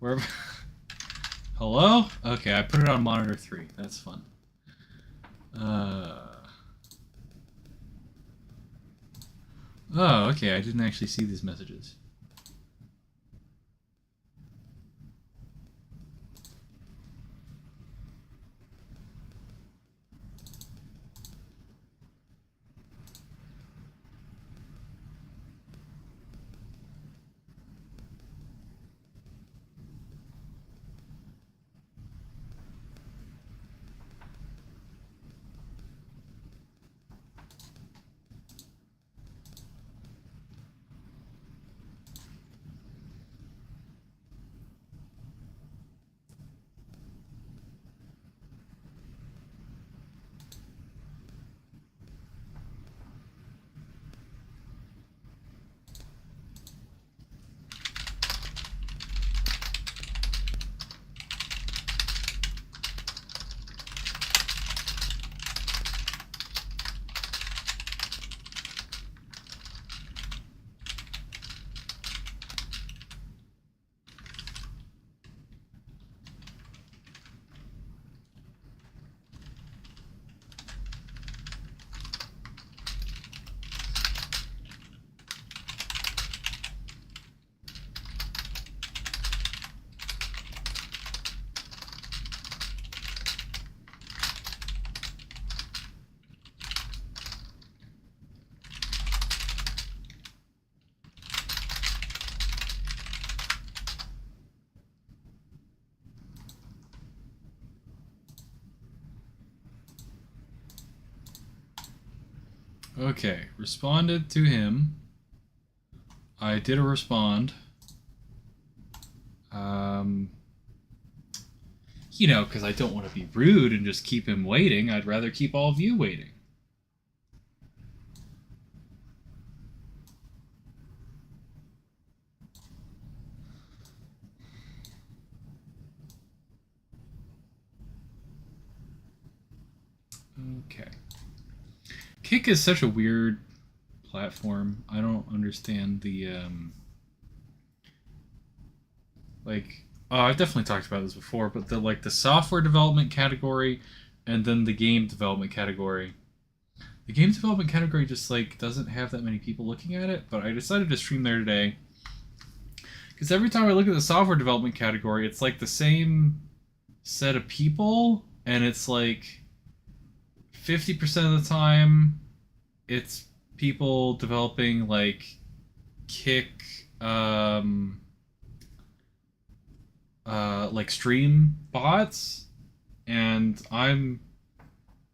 Where? Hello? Okay, I put it on monitor 3. That's fun. Oh, okay, I didn't actually see these messages. Okay, responded to him. I did a respond. You know, because I don't want to be rude and just keep him waiting. I'd rather keep all of you waiting. Okay. Kick is such a weird platform. I don't understand the like I've definitely talked about this before, but the software development category and then the game development category. The game development category just like doesn't have that many people looking at it, but I decided to stream there today. Because every time I look at the software development category, it's like the same set of people, and it's like 50% of the time it's people developing like Kick like stream bots, and I'm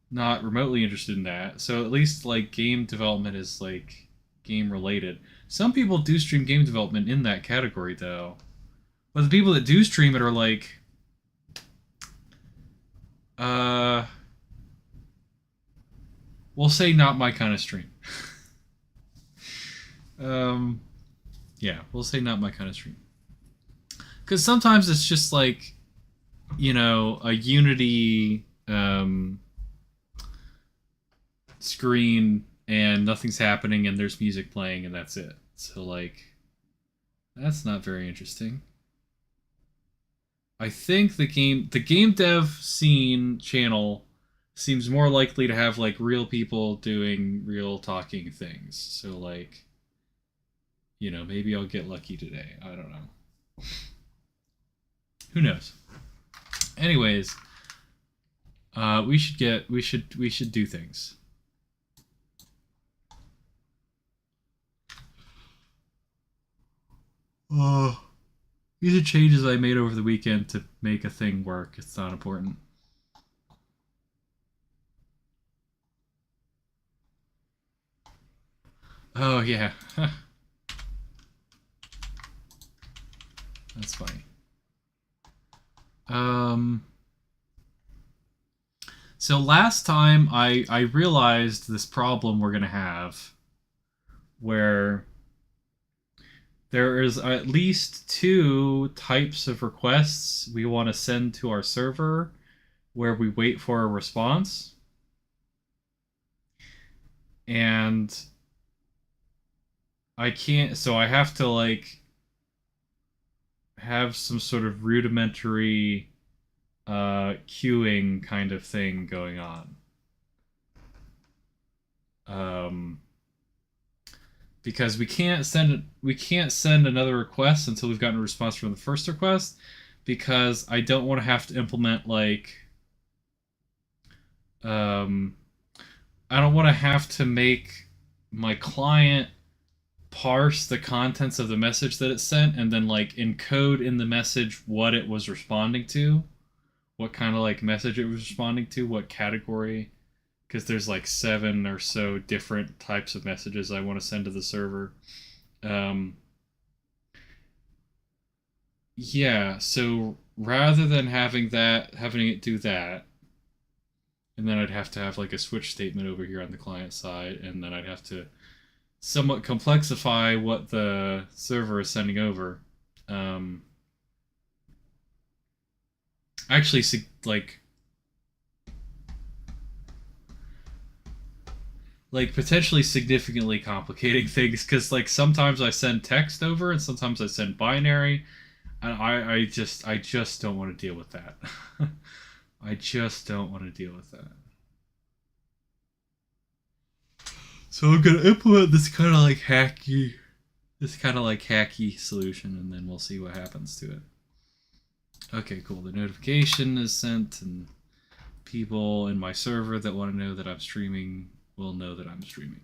not remotely interested in that. So at least like game development is like game related. Some people do stream game development in that category though. But the people that do stream it are like uh we'll say not my kind of stream. um yeah, we'll say not my kind of stream. Cuz sometimes it's just like, you know, a Unity screen and nothing's happening and there's music playing and that's it. So like that's not very interesting. I think the game dev scene channel seems more likely to have like real people doing real talking things. So like, you know, maybe I'll get lucky today. I don't know. Who knows? Anyways, we should do things. Oh, these are changes I made over the weekend to make a thing work. It's not important. Oh yeah, that's funny. Um, so last time I realized this problem we're gonna have, where there is at least two types of requests we want to send to our server, where we wait for a response, and I can't. So I have to like have some sort of rudimentary queuing kind of thing going on. Because we can't send another request until we've gotten a response from the first request, because I don't want to have to implement like I don't want to have to make my client parse the contents of the message that it sent and then like encode in the message what it was responding to, what kind of like message it was responding to, what category, because there's like 7 or so different types of messages I want to send to the server. Yeah, so rather than having it do that, and then I'd have to have like a switch statement over here on the client side, and then I'd have to somewhat complexify what the server is sending over. Um, actually, like potentially significantly complicating things, because like sometimes I send text over and sometimes I send binary, and I just don't want to deal with that. I just don't want to deal with that. So I'm gonna implement this kind of like hacky solution, and then we'll see what happens to it. Okay, cool. The notification is sent, and people in my server that want to know that I'm streaming will know that I'm streaming.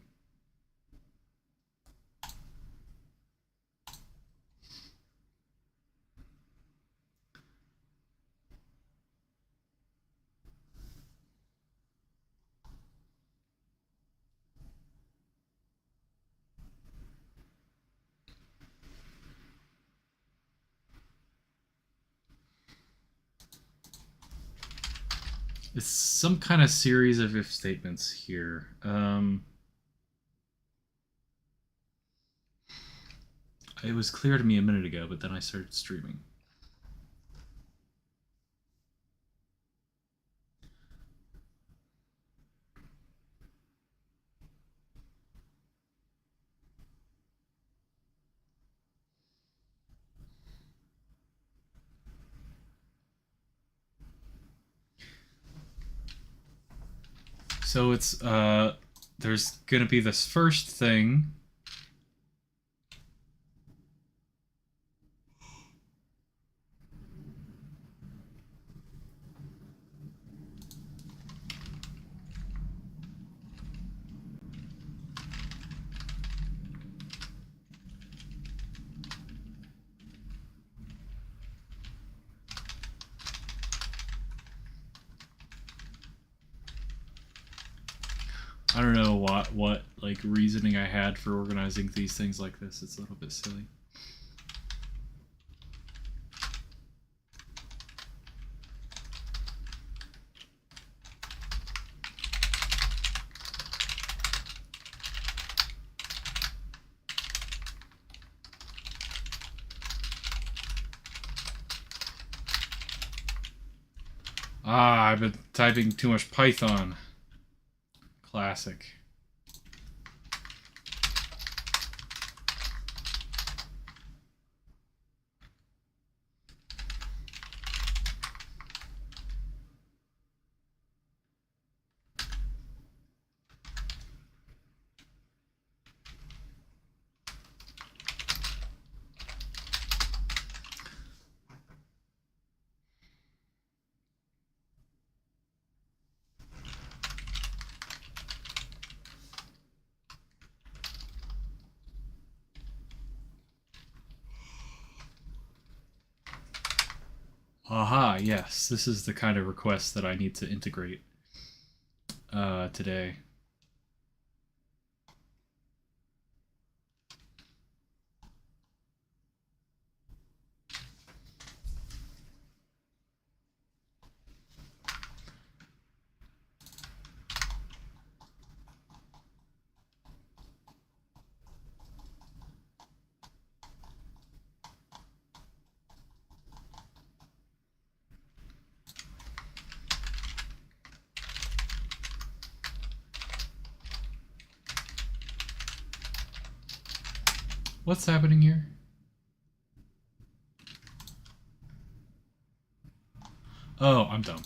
It's some kind of series of if statements here. It was clear to me a minute ago, but then I started streaming. So it's there's gonna be this first thing. I don't know what like reasoning I had for organizing these things like this. It's a little bit silly. Ah, I've been typing too much Python. Classic. Aha, yes. This is the kind of request that I need to integrate today. What's happening here? Oh, I'm dumb.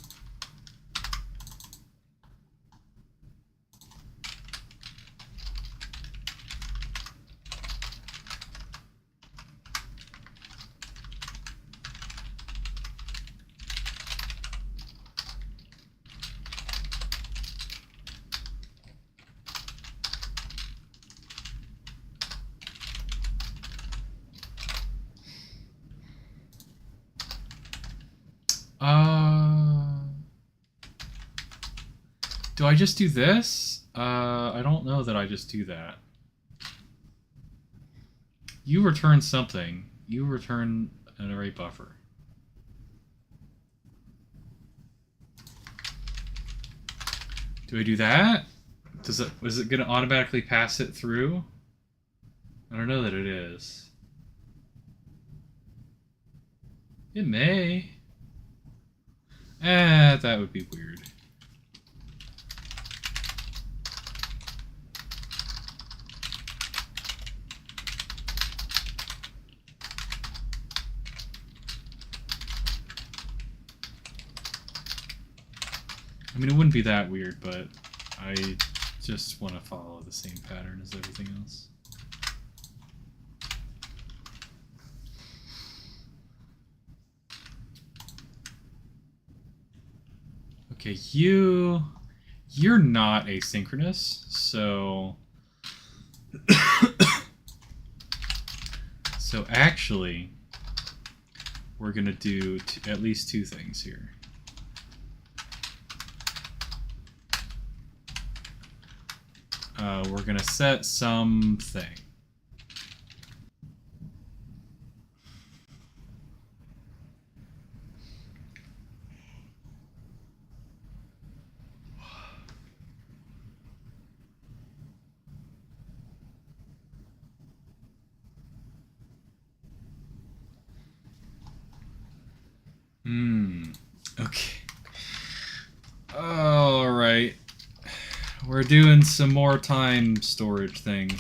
Do I just do this? I don't know that I just do that. You return something. You return an array buffer. Do I do that? Is it going to automatically pass it through? I don't know that it is. It may. That would be weird. I mean, it wouldn't be that weird, but I just want to follow the same pattern as everything else. Okay, you're not asynchronous, so so actually we're gonna do at least two things here. We're gonna set something. Okay. All right. We're doing some more time storage things.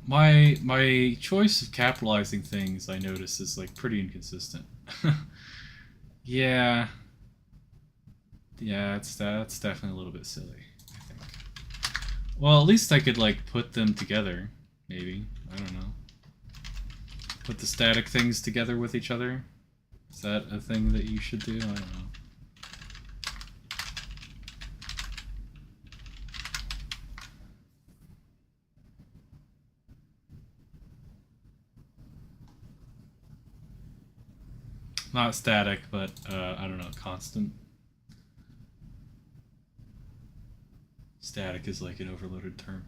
My choice of capitalizing things, I notice, is like pretty inconsistent. Yeah. Yeah, that's definitely a little bit silly, I think. Well, at least I could like put them together, maybe. I don't know. Put the static things together with each other. Is that a thing that you should do? I don't know. Not static, but I don't know, constant. Static is like an overloaded term.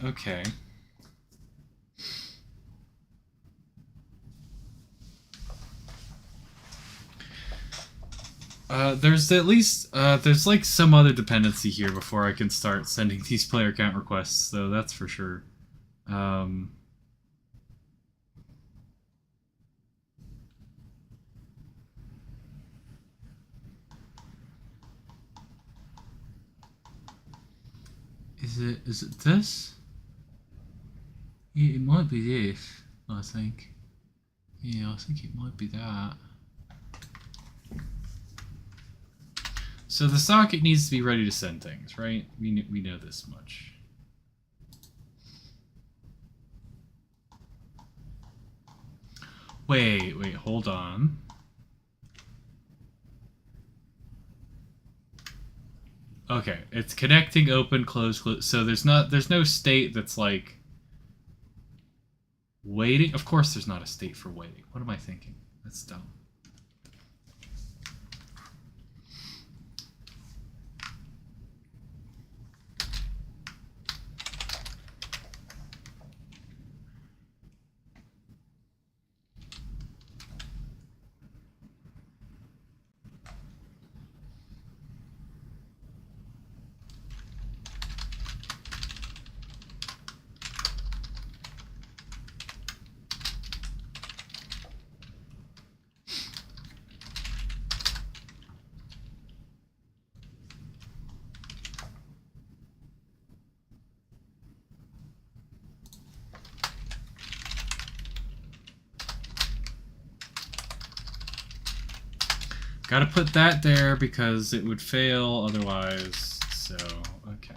Okay. There's at least there's like some other dependency here before I can start sending these player count requests, so that's for sure. Um, is it this? Yeah, it might be this, I think. Yeah, I think it might be that. So the socket needs to be ready to send things, right? We know this much. Wait, hold on. Okay, it's connecting, open, close, close. So there's no state that's like waiting. Of course there's not a state for waiting. What am I thinking? That's dumb. Gotta put that there because it would fail otherwise. So, okay.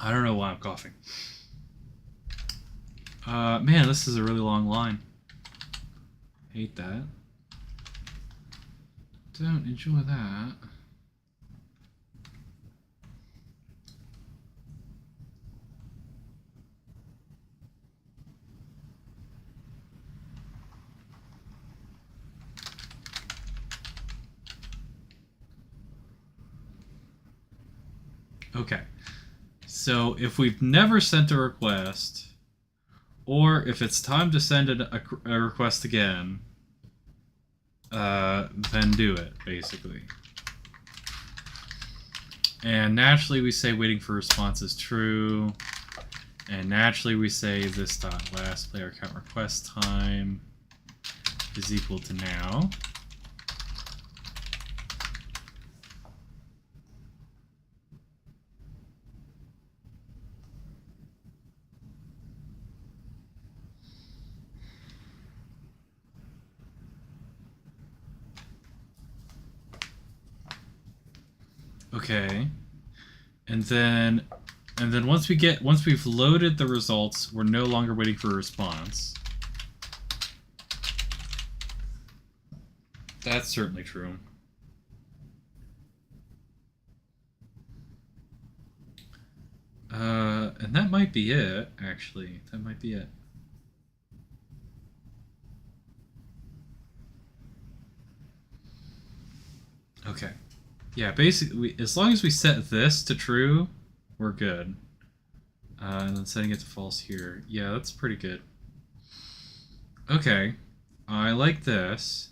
I don't know why I'm coughing. Man, this is a really long line. Hate that. Don't enjoy that. Okay. So if we've never sent a request, or if it's time to send a request again, then do it, basically. And naturally we say waiting for response is true. And naturally we say this dot last player count request time is equal to now. Okay. And then once we've loaded the results, we're no longer waiting for a response. That's certainly true. And that might be it, actually. That might be it. Okay. Yeah, basically, as long as we set this to true, we're good. And then setting it to false here. Yeah, that's pretty good. Okay. I like this.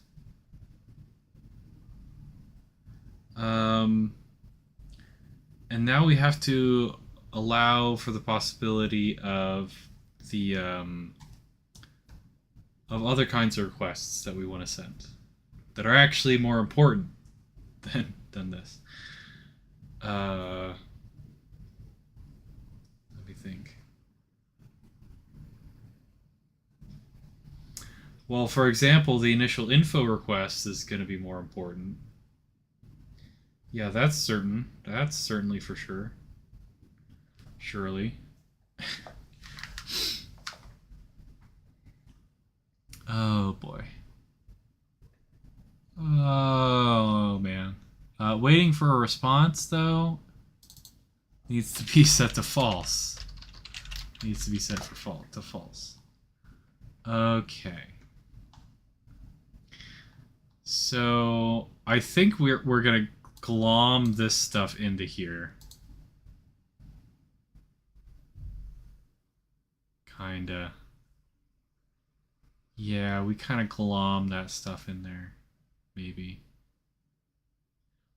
And now we have to allow for the possibility of the of other kinds of requests that we want to send that are actually more important than this. Let me think. Well, for example, the initial info request is going to be more important. Yeah, that's certain. That's certainly for sure. Surely. Oh boy. Oh man. Waiting for a response though needs to be set to false. Needs to be set to false. Okay. So I think we're gonna glom this stuff into here. Kinda. Yeah, we kind of glom that stuff in there. Maybe.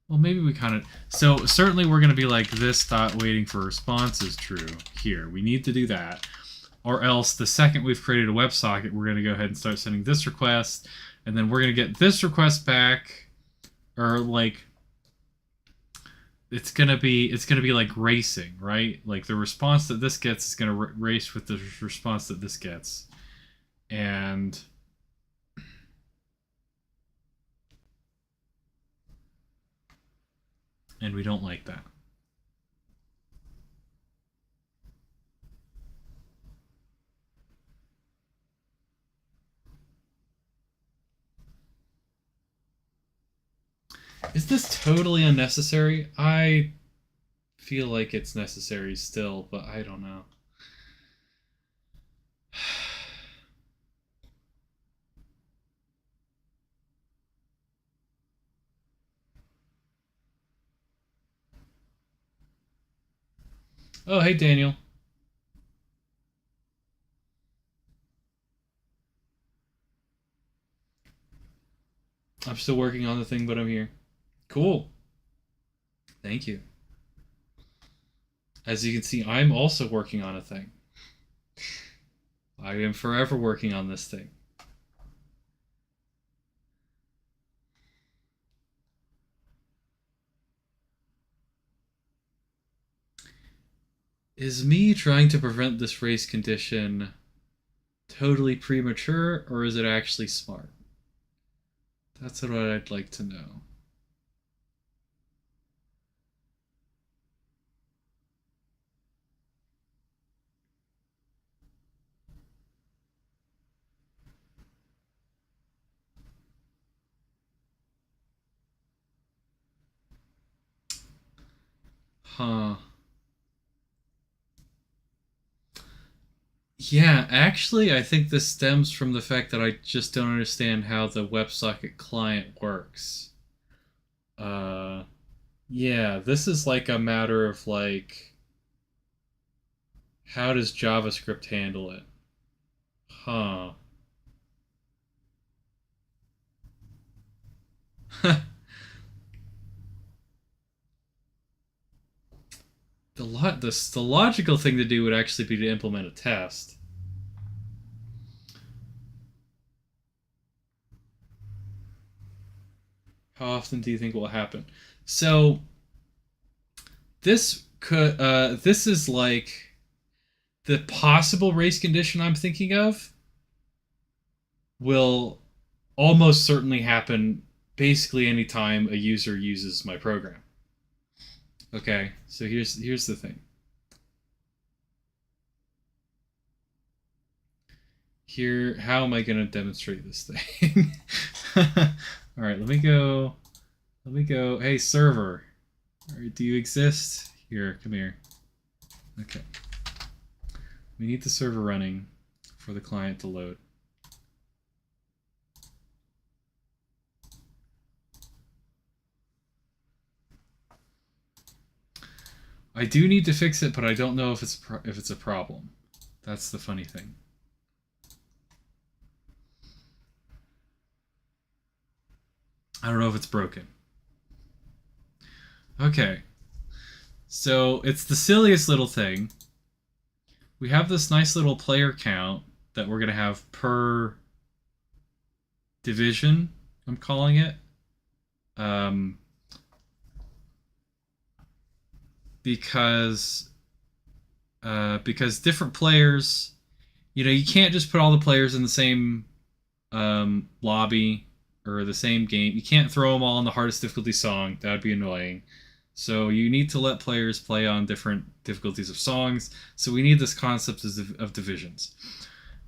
Well, maybe we kind of... So, certainly we're going to be like, this dot waiting for response is true here. We need to do that. Or else, the second we've created a WebSocket, we're going to go ahead and start sending this request. And then we're going to get this request back. Or, like... It's gonna be like racing, right? Like, the response that this gets is going to race with the response that this gets. And we don't like that. Is this totally unnecessary? I feel like it's necessary still, but I don't know. Oh, hey, Daniel. I'm still working on the thing, but I'm here. Cool. Thank you. As you can see, I'm also working on a thing. I am forever working on this thing. Is me trying to prevent this race condition totally premature, or is it actually smart? That's what I'd like to know. Huh. Yeah, actually, I think this stems from the fact that I just don't understand how the WebSocket client works. Uh, yeah, this is like a matter of like, how does JavaScript handle it? Huh. The logical thing to do would actually be to implement a test. How often do you think will happen? So this is like the possible race condition I'm thinking of will almost certainly happen basically anytime a user uses my program. Okay, so here's the thing. Here, how am I going to demonstrate this thing? All right, let me go. Let me go. Hey, server, do you exist? Here, come here. Okay. We need the server running for the client to load. I do need to fix it, but I don't know if it's a problem. That's the funny thing. I don't know if it's broken. Okay. So it's the silliest little thing. We have this nice little player count that we're going to have per division, I'm calling it. Because different players, you can't just put all the players in the same lobby or the same game. You can't throw them all in the hardest difficulty song. That would be annoying. So you need to let players play on different difficulties of songs. So we need this concept of divisions.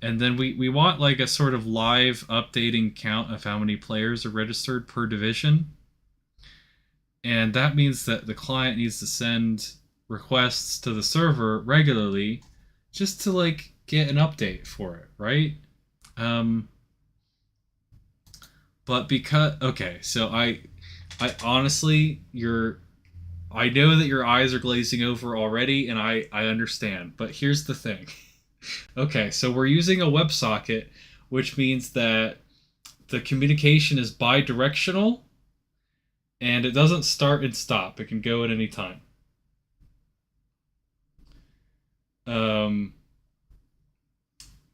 And then we want like a sort of live updating count of how many players are registered per division. And that means that the client needs to send requests to the server regularly just to like get an update for it, right? But okay, so I honestly, I know that your eyes are glazing over already, and I understand. But here's the thing. Okay, so we're using a WebSocket, which means that the communication is bi-directional, and it doesn't start and stop. It can go at any time.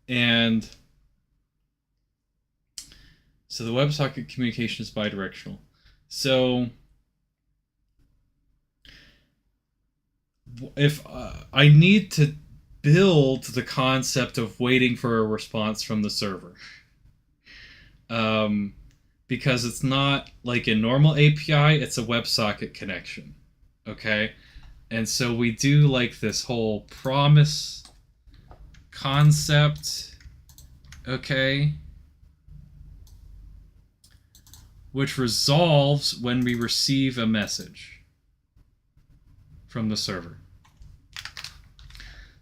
And so the WebSocket communication is bidirectional. So if I need to build the concept of waiting for a response from the server, because it's not like a normal API, it's a WebSocket connection. Okay? And so we do like this whole promise concept, okay, which resolves when we receive a message from the server.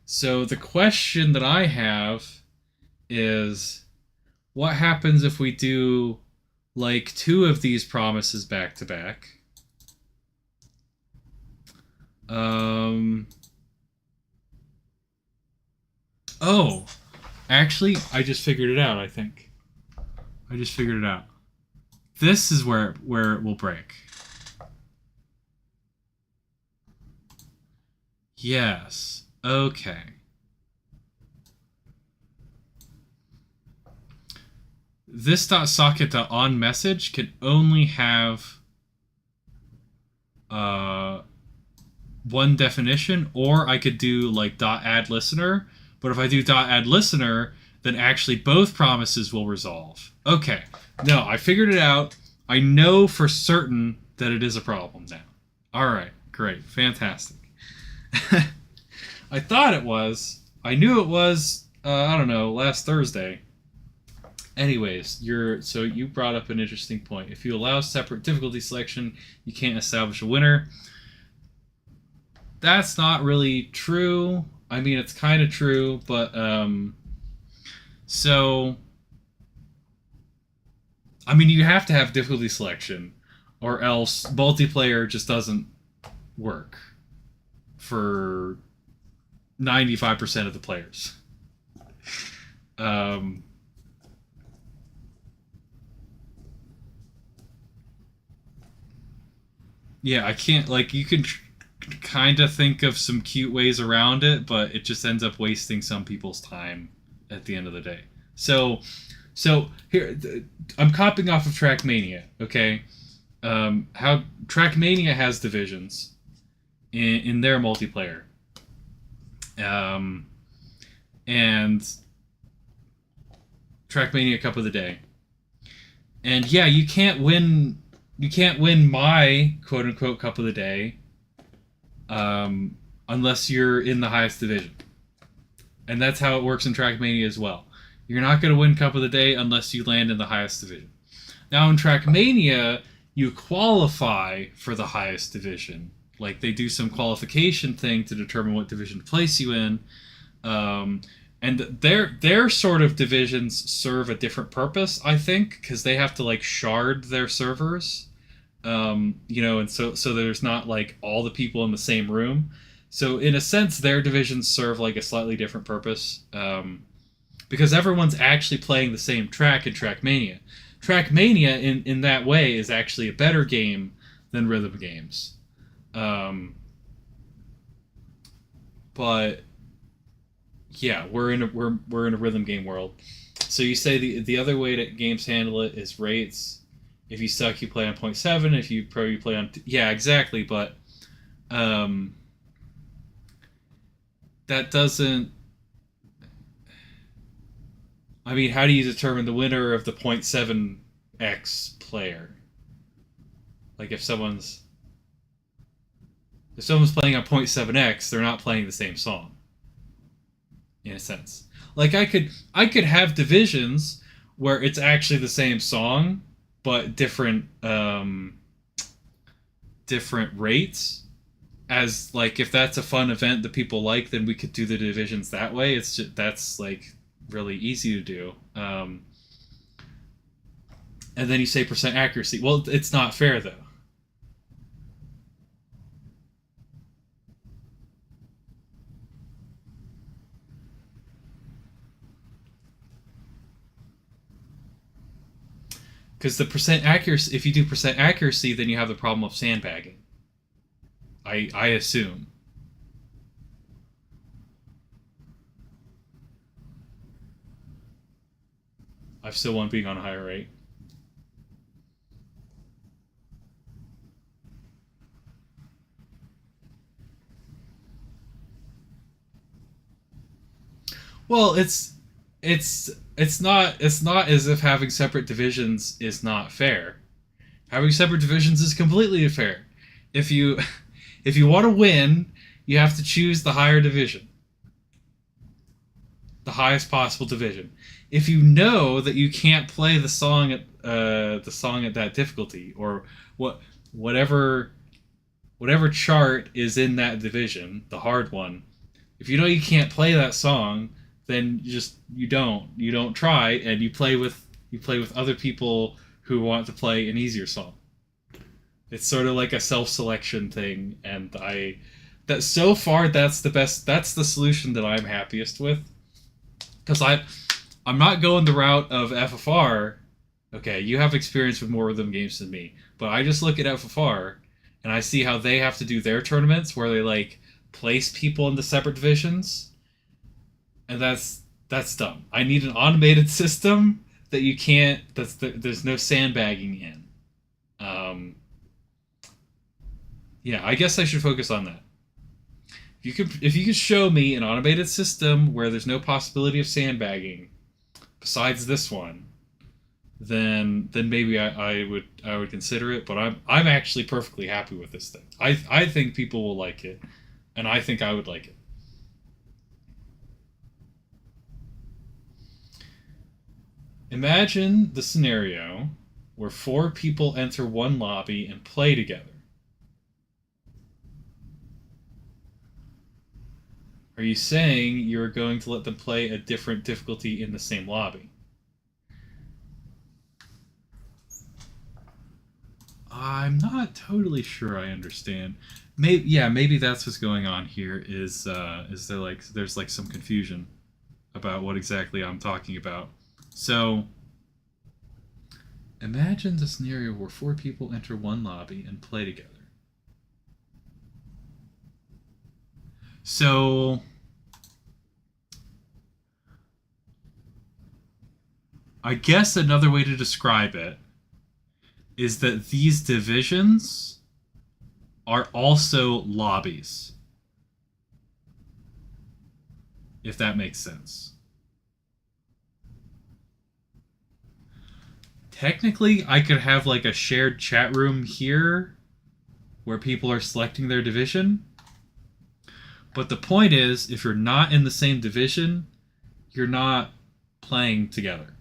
So the question that I have is, what happens if we do like 2 of these promises back to back? Oh, actually, I just figured it out, I think. I just figured it out. This is where it will break. Yes. Okay. This.socket.onMessage can only have one definition, or I could do like .addListener, but if I do .addListener, then actually both promises will resolve. Okay. No, I figured it out. I know for certain that it is a problem now. Alright, great. Fantastic. I thought it was. I knew it was, I don't know, last Thursday. Anyways, so you brought up an interesting point. If you allow separate difficulty selection, you can't establish a winner. That's not really true. I mean, it's kind of true, but, so, I mean, you have to have difficulty selection, or else multiplayer just doesn't work for 95% of the players. Yeah, I can't, like, you can kind of think of some cute ways around it, but it just ends up wasting some people's time at the end of the day. So here, I'm copying off of Trackmania, okay? How Trackmania has divisions in their multiplayer. And Trackmania Cup of the Day. And yeah, you can't win my quote unquote Cup of the Day unless you're in the highest division. And that's how it works in Trackmania as well. You're not going to win Cup of the Day unless you land in the highest division. Now in Trackmania, you qualify for the highest division. Like, they do some qualification thing to determine what division to place you in. And their sort of divisions serve a different purpose, I think, because they have to, like, shard their servers. And so there's not, like, all the people in the same room. So in a sense, their divisions serve like a slightly different purpose, because everyone's actually playing the same track in Trackmania. Trackmania, in that way, is actually a better game than rhythm games. Um, but yeah, we're in a rhythm game world. So you say the other way that games handle it is rates. If you suck, you play on 0.7. If you pro, you play on yeah, exactly. But um, that doesn't. I mean, how do you determine the winner of the 0.7x player? Like if someone's playing on 0.7x, they're not playing the same song in a sense. Like I could have divisions where it's actually the same song but different rates. As like if that's a fun event that people like, then we could do the divisions that way. It's just that's like really easy to do. And then you say percent accuracy. Well, it's not fair though, because the percent accuracy. If you do percent accuracy, then you have the problem of sandbagging. I assume. I still want being on a higher rate. Well, it's not as if having separate divisions is not fair. Having separate divisions is completely fair. If you if you want to win, you have to choose the higher division, the highest possible division. If you know that you can't play the song at that difficulty or what whatever whatever chart is in that division, the hard one, if you know you can't play that song, then you don't try and you play with other people who want to play an easier song. It's sort of like a self-selection thing, and I that so far that's the solution that I'm happiest with because I'm not going the route of FFR. Okay, you have experience with more rhythm games than me, but I just look at FFR and I see how they have to do their tournaments where they like place people into separate divisions, and that's dumb. I need an automated system that you can't. There's no sandbagging in. Um, yeah, I guess I should focus on that. If you could show me an automated system where there's no possibility of sandbagging, besides this one, then maybe I would consider it. But I'm actually perfectly happy with this thing. I think people will like it, and I think I would like it. Imagine the scenario where four people enter one lobby and play together. Are you saying you're going to let them play a different difficulty in the same lobby? I'm not totally sure I understand. Maybe yeah, maybe that's what's going on here. Is there like there's like some confusion about what exactly I'm talking about. So imagine the scenario where four people enter one lobby and play together. So I guess another way to describe it is that these divisions are also lobbies, if that makes sense. Technically, I could have like a shared chat room here where people are selecting their division. But the point is, if you're not in the same division, you're not playing together.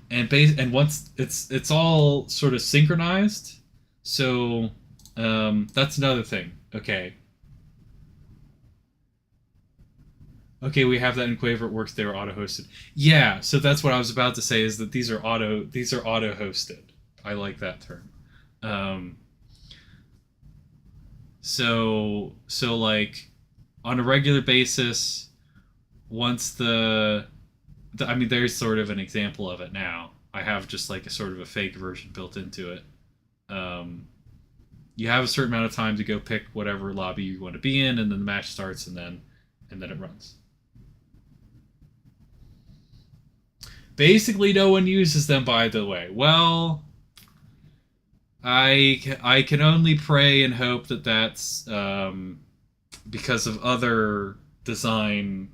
And once it's all sort of synchronized, so that's another thing. Okay, Okay, we have that in Quaver. It works. They were auto hosted. Yeah, so that's what I was about to say. Is that these are auto hosted. I like that term. Um, so like on a regular basis, once I mean, there's sort of an example of it now. I have just like a sort of a fake version built into it. Um, you have a certain amount of time to go pick whatever lobby you want to be in, and then the match starts, and then it runs. Basically, no one uses them, by the way. Well, I can only pray and hope that that's because of other design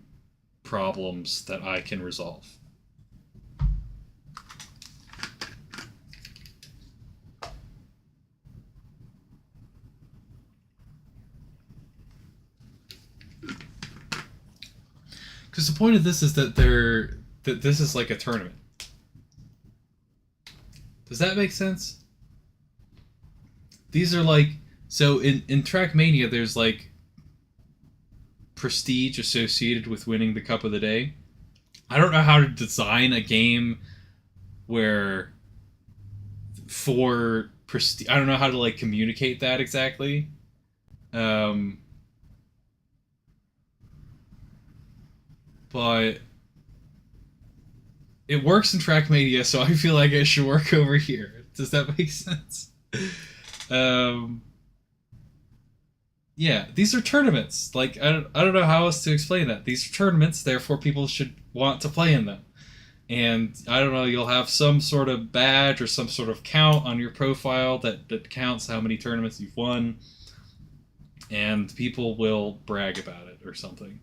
problems that I can resolve. Because the point of this is that this is like a tournament. Does that make sense? These are like, so in Trackmania there's like prestige associated with winning the Cup of the Day. I don't know how to design a game where for prestige, I don't know how to like communicate that exactly. Um, but it works in Trackmania, so I feel like it should work over here. Does that make sense? Um, yeah, these are tournaments. Like I don't know how else to explain that. These are tournaments, therefore people should want to play in them. And I don't know, you'll have some sort of badge or some sort of count on your profile that counts how many tournaments you've won, and people will brag about it or something.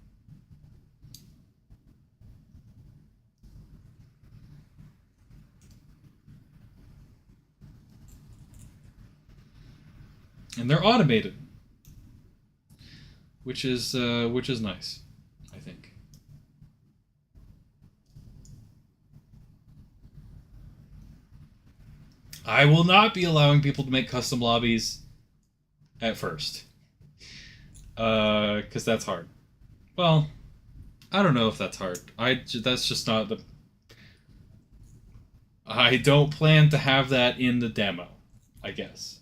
And they're automated, which is nice, I think. I will not be allowing people to make custom lobbies at first, because that's hard. Well, I don't know if that's hard. That's just not the. I don't plan to have that in the demo, I guess.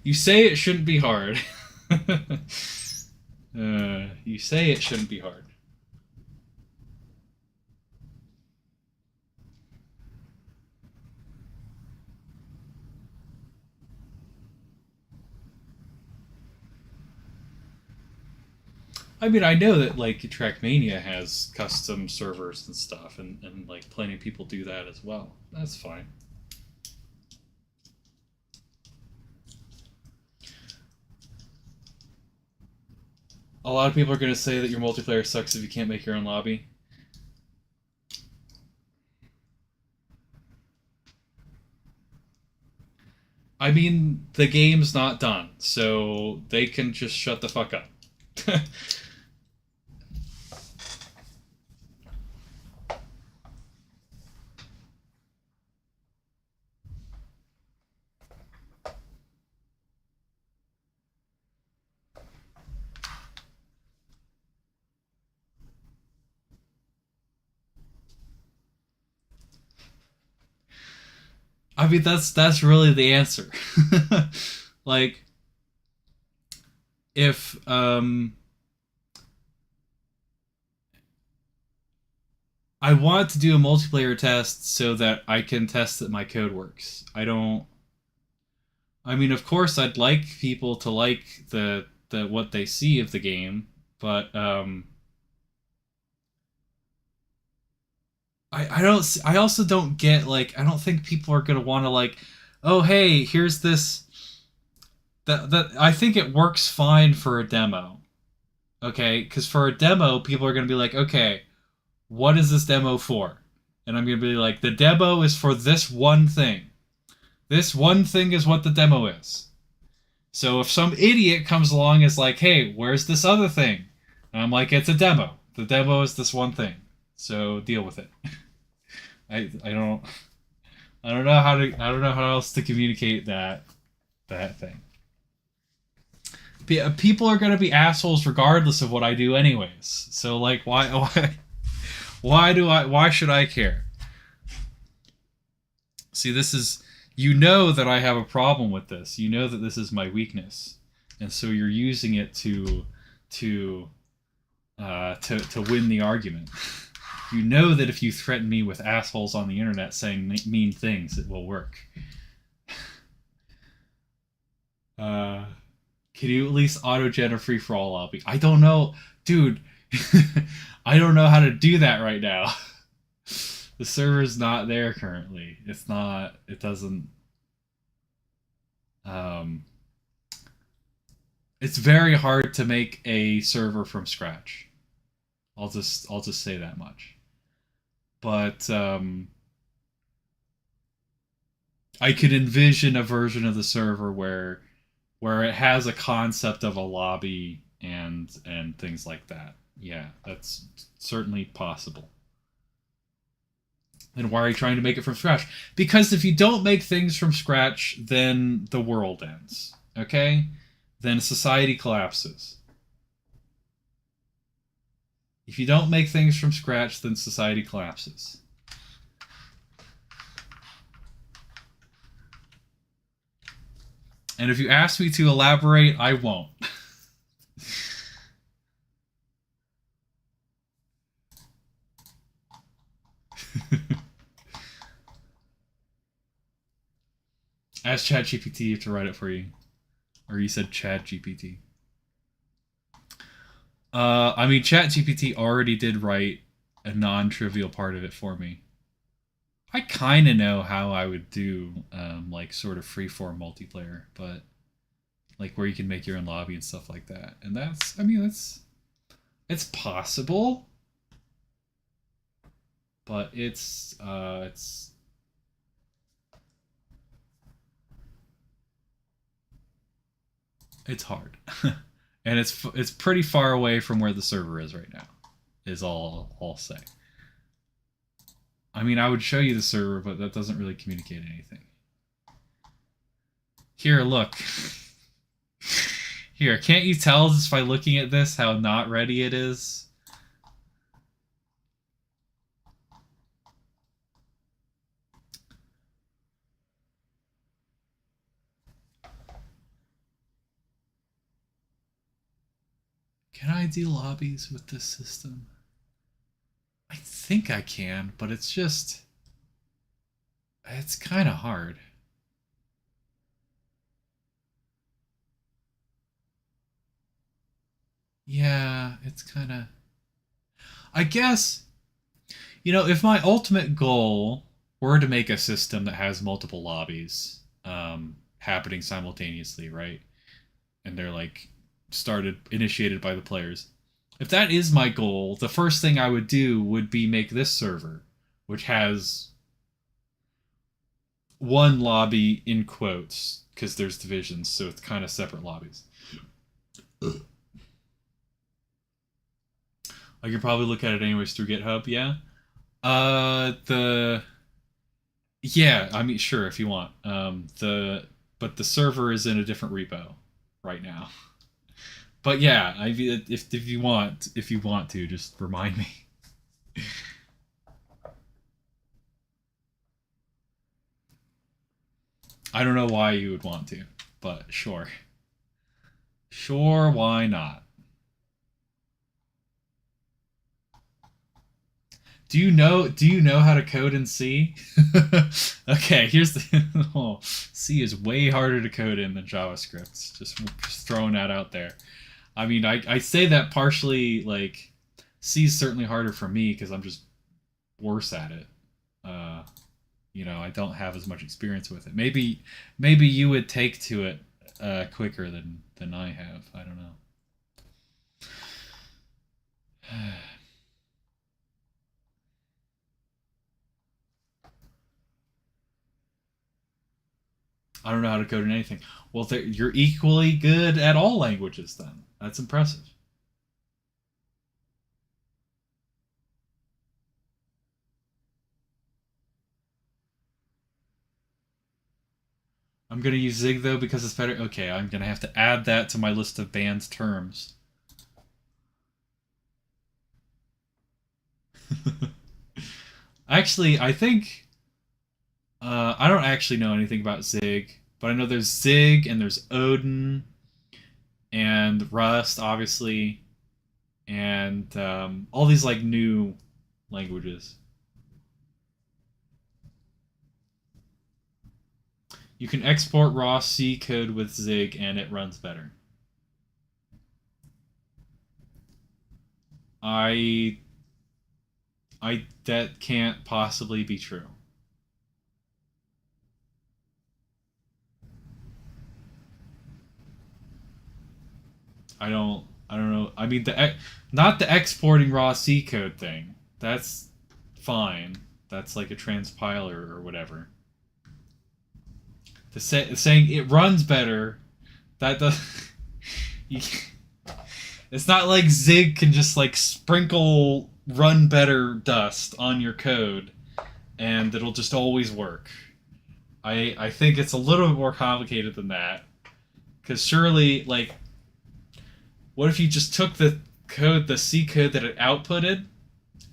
You say it shouldn't be hard. You say it shouldn't be hard. I mean, I know that like Trackmania has custom servers and stuff, and like plenty of people do that as well. That's fine. A lot of people are going to say that your multiplayer sucks if you can't make your own lobby. I mean, the game's not done, so they can just shut the fuck up. I mean, that's really the answer. Like, if I want to do a multiplayer test so that I can test that my code works. I don't. I mean, of course, I'd like people to like the what they see of the game, but I don't. I also don't get like I don't think people are gonna want to like, oh hey, here's this. That I think it works fine for a demo. Okay, because for a demo, people are gonna be like, okay, what is this demo for? And I'm gonna be like, the demo is for this one thing. This one thing is what the demo is. So if some idiot comes along and is like, hey, where's this other thing? And I'm like, it's a demo. The demo is this one thing. So deal with it. I don't I don't know how else to communicate that thing. People are gonna be assholes regardless of what I do, anyways. So like, why should I care? See, this is, you know that I have a problem with this. You know that this is my weakness, and so you're using it to to win the argument. You know that if you threaten me with assholes on the internet saying mean things, it will work. Can you at least auto-gen a free-for-all lobby? I don't know. Dude, I don't know how to do that right now. The server's not there currently. It's not, it doesn't, um, it's very hard to make a server from scratch. I'll just say that much. But I could envision a version of the server where it has a concept of a lobby and things like that. Yeah, that's certainly possible. And why are you trying to make it from scratch? Because if you don't make things from scratch, then the world ends. Okay? Then society collapses. If you don't make things from scratch, then society collapses. And if you ask me to elaborate, I won't. Ask ChatGPT to write it for you. Or you said ChatGPT. I mean, ChatGPT already did write a non-trivial part of it for me. I kind of know how I would do, like, sort of freeform multiplayer, but like where you can make your own lobby and stuff like that. And that's, I mean, it's possible, but it's hard, and it's pretty far away from where the server is right now. Is all I'll say. I mean, I would show you the server, but that doesn't really communicate anything. Here, look. Here, can't you tell just by looking at this how not ready it is? Can I do lobbies with this system? I think I can, but it's just, it's kind of hard. Yeah, it's kind of, I guess, if my ultimate goal were to make a system that has multiple lobbies happening simultaneously, right? And they're like initiated by the players. If that is my goal, the first thing I would do would be make this server, which has one lobby in quotes, because there's divisions, so it's kind of separate lobbies. I could probably look at it anyways through GitHub, yeah. The Yeah, I mean, sure, if you want. But the server is in a different repo right now. But yeah, if you want to, just remind me. I don't know why you would want to, but sure. Sure, why not? Do you know how to code in C? Okay, here's the oh, C is way harder to code in than JavaScript. Just throwing that out there. I mean, I say that partially, like, C is certainly harder for me because I'm just worse at it. Uh, I don't have as much experience with it. Maybe you would take to it quicker than I have. I don't know. I don't know how to code in anything. Well, you're equally good at all languages then. That's impressive. I'm gonna use Zig though because it's better. Okay, I'm gonna have to add that to my list of banned terms. Actually, I think I don't actually know anything about Zig, but I know there's Zig and there's Odin and Rust, obviously, and all these like new languages. You can export raw C code with Zig and it runs better. I that can't possibly be true. I don't know. I mean not the exporting raw C code thing. That's fine. That's like a transpiler or whatever. Saying it runs better, that does you, it's not like Zig can just like sprinkle run better dust on your code and it'll just always work. I think it's a little bit more complicated than that. Cuz surely like what if you just took the C code that it outputted?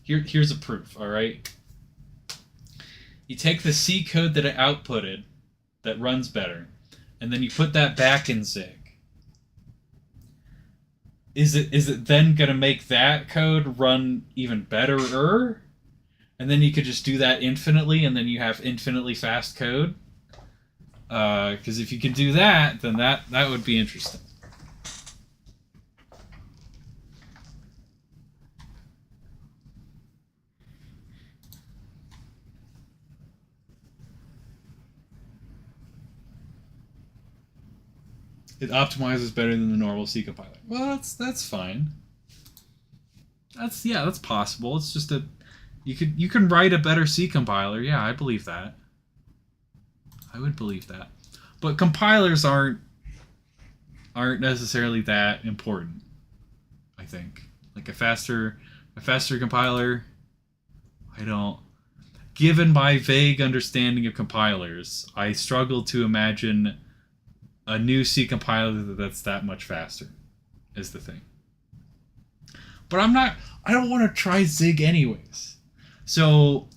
Here's a proof, all right? You take the C code that it outputted that runs better, and then you put that back in Zig. Is it then gonna make that code run even better? And then you could just do that infinitely, and then you have infinitely fast code. Because if you can do that, then that would be interesting. It optimizes better than the normal C compiler. Well, that's fine. That's possible. It's just a you can write a better C compiler. Yeah, I believe that. I would believe that. But compilers aren't necessarily that important. I think like a faster compiler. I don't. Given my vague understanding of compilers, I struggle to imagine a new C compiler that's that much faster. Is the thing. But I don't want to try Zig anyways. So,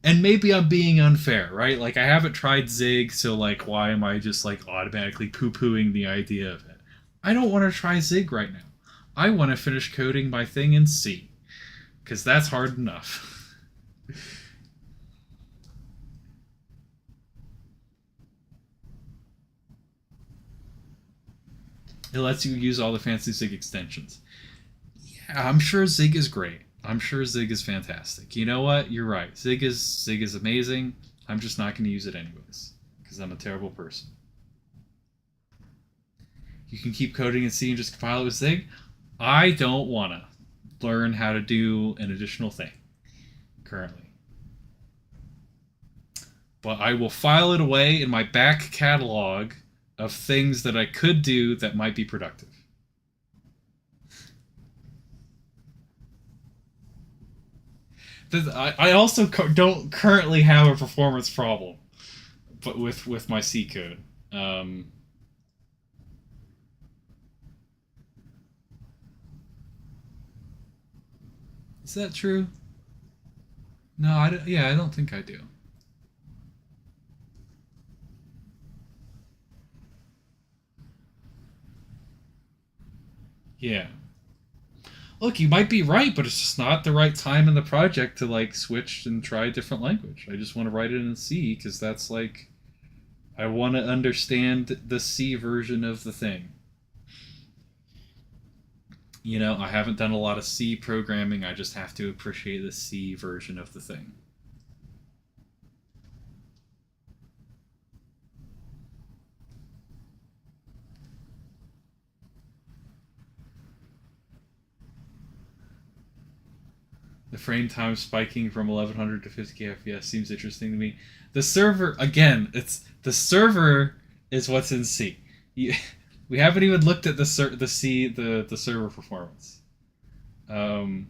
and maybe I'm being unfair, right? Like I haven't tried Zig, so like why am I just like automatically poo-pooing the idea of it? I don't want to try Zig right now. I want to finish coding my thing in C, because that's hard enough. It lets you use all the fancy Zig extensions. Yeah, I'm sure Zig is great. I'm sure Zig is fantastic. You know what? You're right. Zig is amazing. I'm just not going to use it anyways because I'm a terrible person. You can keep coding in C and just compile it with Zig. I don't want to learn how to do an additional thing currently. But I will file it away in my back catalog of things that I could do that might be productive. I also don't currently have a performance problem, but with my C code. Is that true? No, yeah, I don't think I do. Yeah. Look, you might be right, but it's just not the right time in the project to like switch and try a different language. I just want to write it in C because that's like I want to understand the C version of the thing. You know, I haven't done a lot of C programming. I just have to appreciate the C version of the thing. The frame time spiking from 1100 to 50 FPS seems interesting to me. The server, again, it's the server is what's in C. We haven't even looked at the server performance. Um,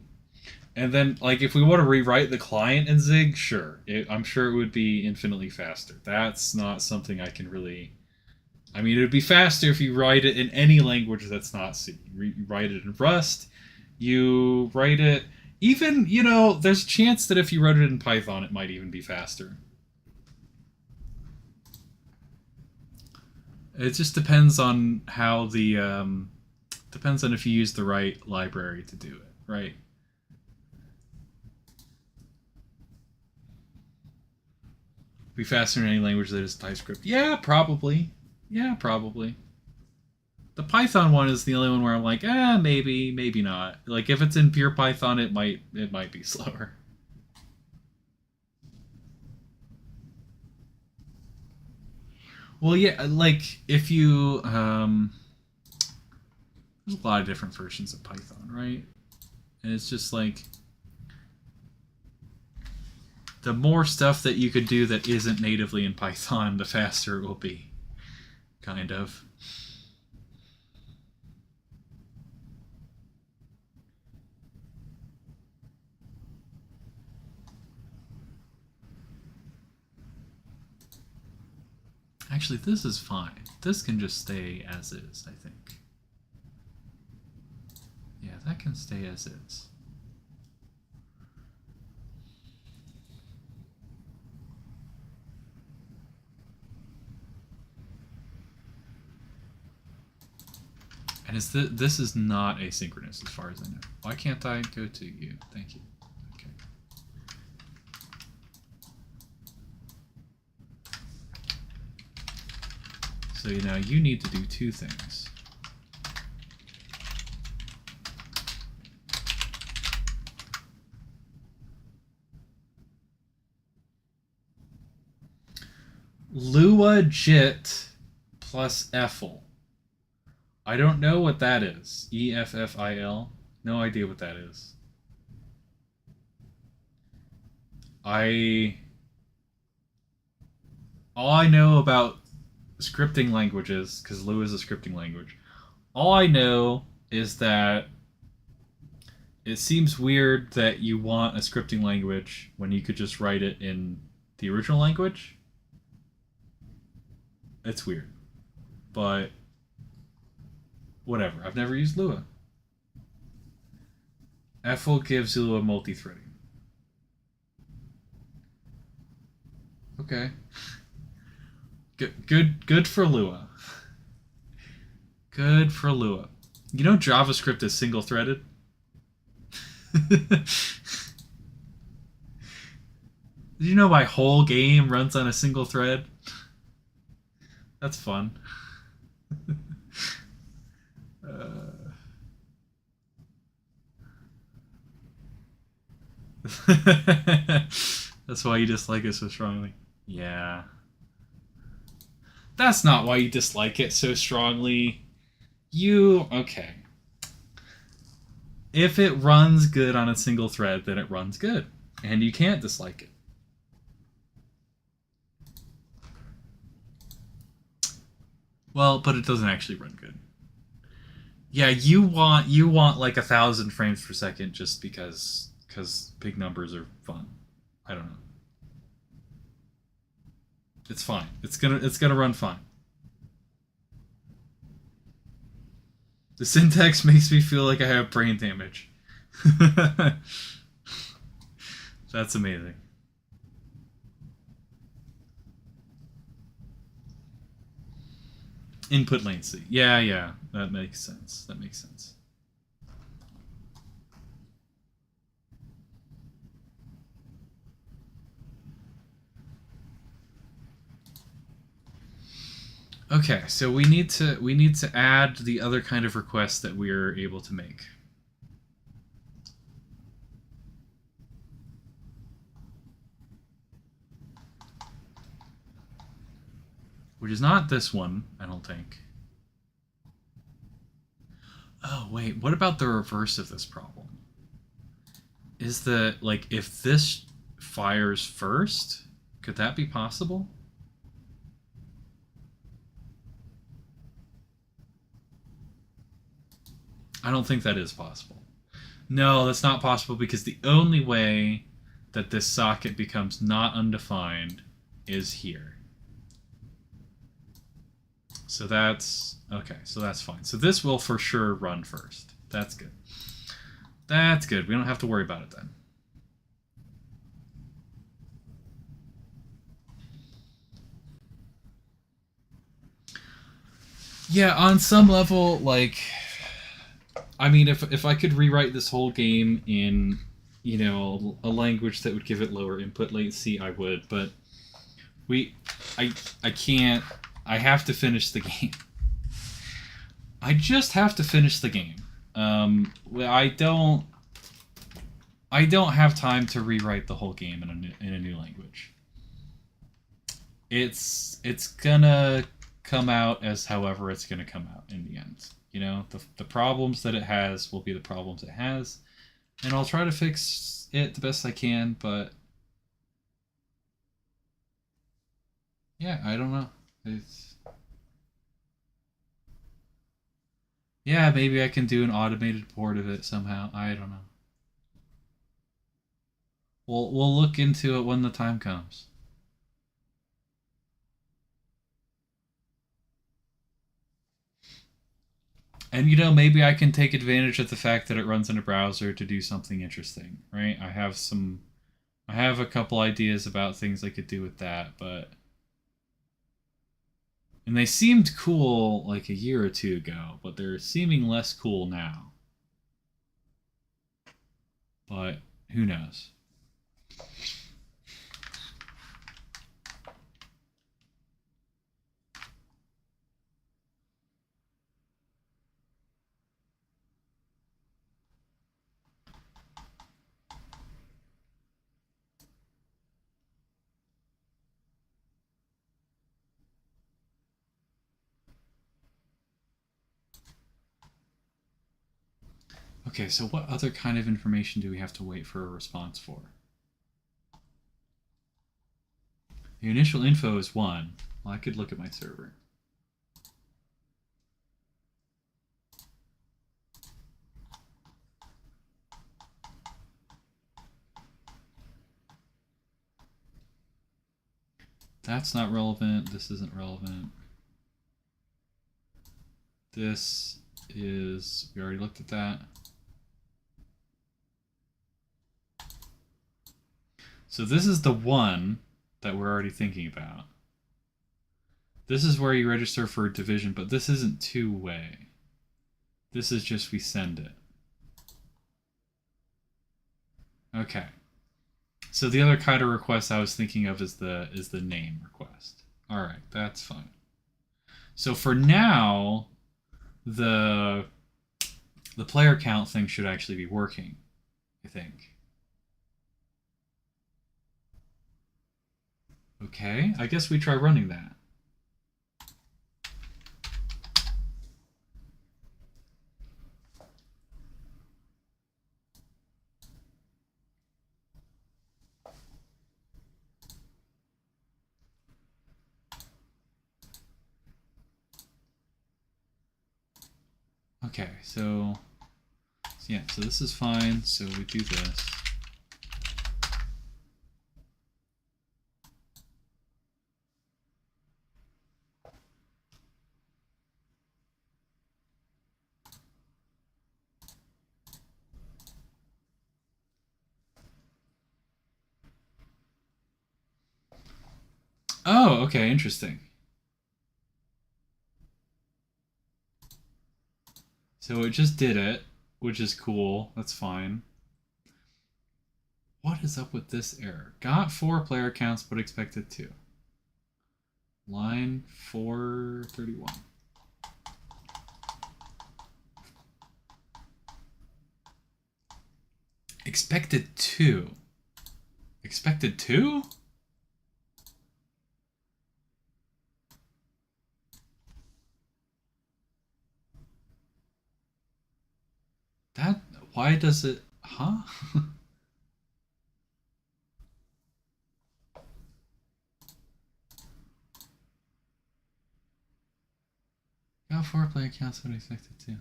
and then like if we want to rewrite the client in Zig, sure, I'm sure it would be infinitely faster. That's not something I can really. I mean, it would be faster if you write it in any language that's not C. You write it in Rust, you write it... Even, there's a chance that if you wrote it in Python, it might even be faster. It just depends on how the... depends on if you use the right library to do it, right? Be faster in any language that is TypeScript. Yeah, probably. Yeah, probably. The Python one is the only one where I'm like, maybe, maybe not. Like if it's in pure Python, it might be slower. Well, yeah, like if you there's a lot of different versions of Python, right? And it's just like the more stuff that you could do that isn't natively in Python, the faster it will be. Kind of. Actually, this is fine. This can just stay as is, I think. Yeah, that can stay as is. And this is not asynchronous as far as I know. Why can't I go to you? Thank you. Okay. So now you need to do two things. Lua JIT plus EFFIL. I don't know what that is. EFFIL? No idea what that is. All I know about scripting languages, because Lua is a scripting language, all I know is that it seems weird that you want a scripting language when you could just write it in the original language. It's weird. But whatever. I've never used Lua. EFFIL gives Lua multi-threading. Okay. Good for Lua. Good for Lua. You know JavaScript is single-threaded? Did you know my whole game runs on a single thread? That's fun. That's why you dislike it so strongly. Yeah. That's not why you dislike it so strongly. Okay. If it runs good on a single thread, then it runs good. And you can't dislike it. Well, but it doesn't actually run good. Yeah, you want like 1,000 frames per second just because big numbers are fun. I don't know. It's fine. It's gonna run fine. The syntax makes me feel like I have brain damage. That's amazing. Input latency. Yeah. That makes sense. Okay, so we need to add the other kind of request that we're able to make. Which is not this one, I don't think. Oh, wait, what about the reverse of this problem? Is that, like, if this fires first, could that be possible? I don't think that is possible. No, that's not possible because the only way that this socket becomes not undefined is here. So that's okay. So that's fine. So this will for sure run first. That's good. That's good. We don't have to worry about it then. Yeah, on some level, like, I mean, if I could rewrite this whole game in, you know, a language that would give it lower input latency, I would. But we, I can't. I have to finish the game. I just have to finish the game. I don't have time to rewrite the whole game in a new language. It's gonna come out as however it's gonna come out in the end. You know, the problems that it has will be the problems it has, and I'll try to fix it the best I can. But yeah, I don't know. It's yeah, maybe I can do an automated port of it somehow. I don't know. We'll look into it when the time comes. And you know, maybe I can take advantage of the fact that it runs in a browser to do something interesting, right? I have a couple ideas about things I could do with that, but and they seemed cool like a year or two ago, but they're seeming less cool now. But who knows? Okay, so what other kind of information do we have to wait for a response for? The initial info is 1. Well, I could look at my server. That's not relevant. This isn't relevant. This is... We already looked at that. So this is the 1 that we're already thinking about. This is where you register for a division, but this isn't two-way. This is just we send it. Okay. So the other kind of request I was thinking of is the name request. All right, that's fine. So for now, the player count thing should actually be working, I think. Okay, I guess we try running that. Okay, so yeah, so this is fine. So we do this. Oh, okay, interesting. So it just did it, which is cool. That's fine. What is up with this error? Got 4 player counts, but expected 2. Line 431. Expected 2. Expected 2? That, why does it, huh? Got 4 player counts, but expected 2.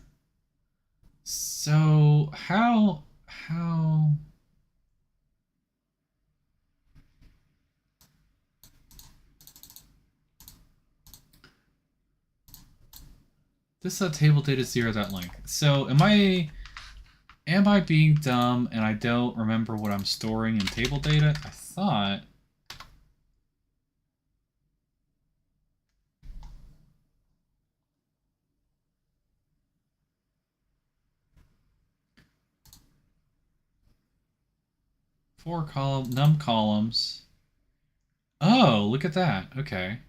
So, how... This table data 0.length. So am I being dumb and I don't remember what I'm storing in table data? I thought. Num columns. Oh, look at that. Okay.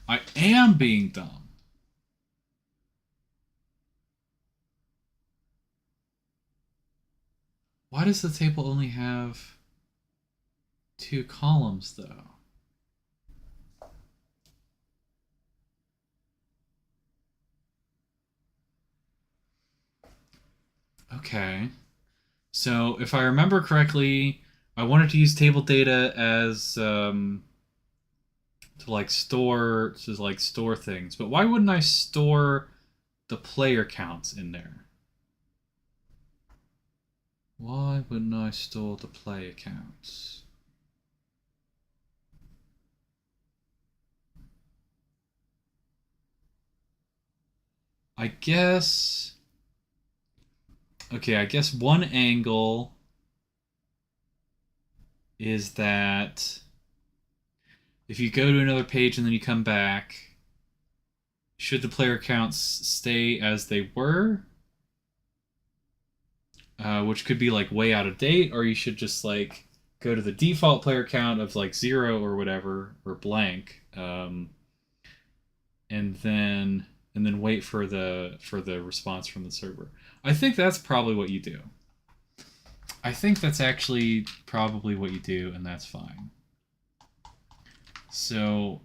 I am being dumb. Why does the table only have 2 columns, though? Okay. So, if I remember correctly, I wanted to use table data as to store things. But why wouldn't I store the player counts in there? Why wouldn't I store the player counts? I guess. Okay, I guess one angle is that if you go to another page and then you come back, should the player counts stay as they were? Which could be like way out of date, or you should just like go to the default player count of like 0 or whatever, or blank, and then wait for the response from the server. I think that's probably what you do. I think that's actually probably what you do, and that's fine. So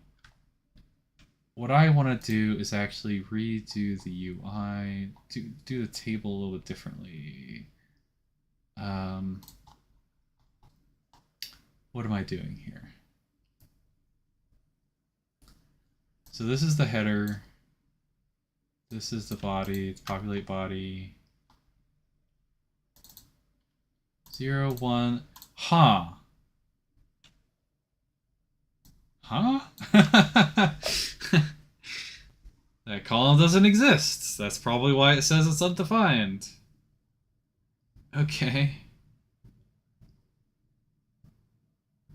what I want to do is actually redo the UI, do the table a little bit differently. What am I doing here? So this is the header. This is the body, it's populate body. 0, 1. Huh. Huh? That column doesn't exist. That's probably why it says it's undefined. Okay.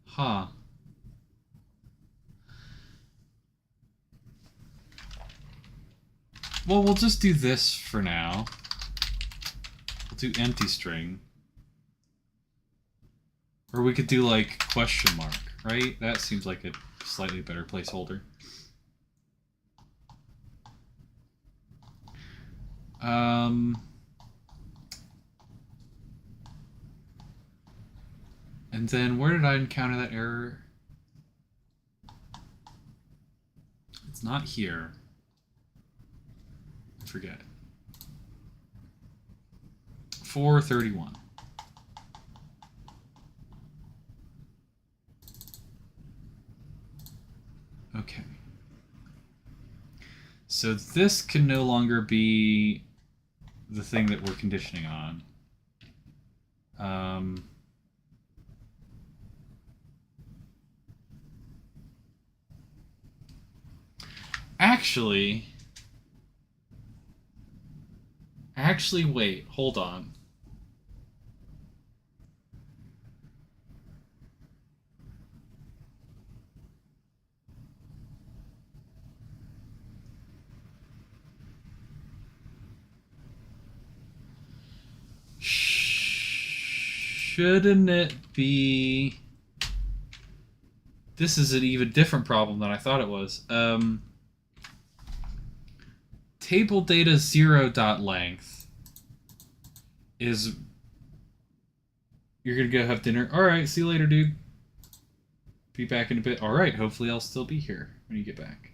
Huh. Well, we'll just do this for now. We'll do empty string. Or we could do like question mark, right? That seems like a slightly better placeholder. And then where did I encounter that error? It's not here. I forget. 431. Okay. So this can no longer be the thing that we're conditioning on. Actually, wait, hold on. Shouldn't it be... This is an even different problem than I thought it was. Table data 0.length is... You're gonna go have dinner. Alright, see you later, dude. Be back in a bit. Alright, hopefully I'll still be here when you get back.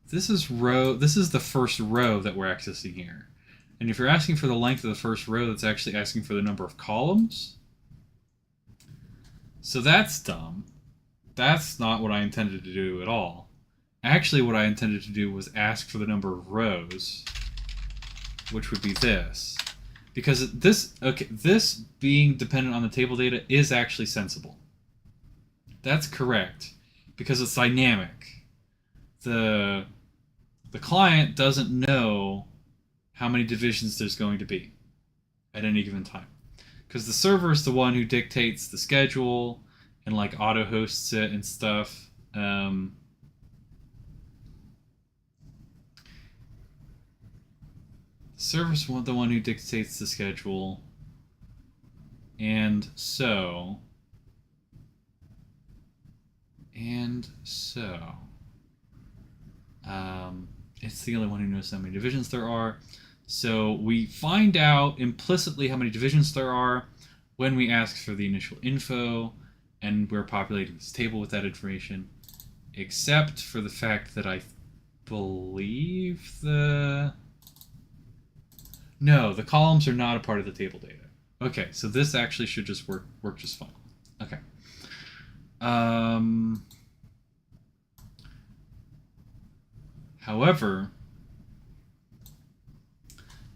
This is the first row that we're accessing here. And if you're asking for the length of the first row, that's actually asking for the number of columns. So that's dumb. That's not what I intended to do at all. Actually, what I intended to do was ask for the number of rows, which would be this. Because this being dependent on the table data is actually sensible. That's correct because it's dynamic. The client doesn't know how many divisions there's going to be at any given time. Because the server is the one who dictates the schedule and like auto hosts it and stuff. The server's the one who dictates the schedule, and so it's the only one who knows how many divisions there are. So we find out implicitly how many divisions there are when we ask for the initial info, and we're populating this table with that information, except for the fact that I believe the columns are not a part of the table data. Okay, so this actually should just work just fine. Okay. However,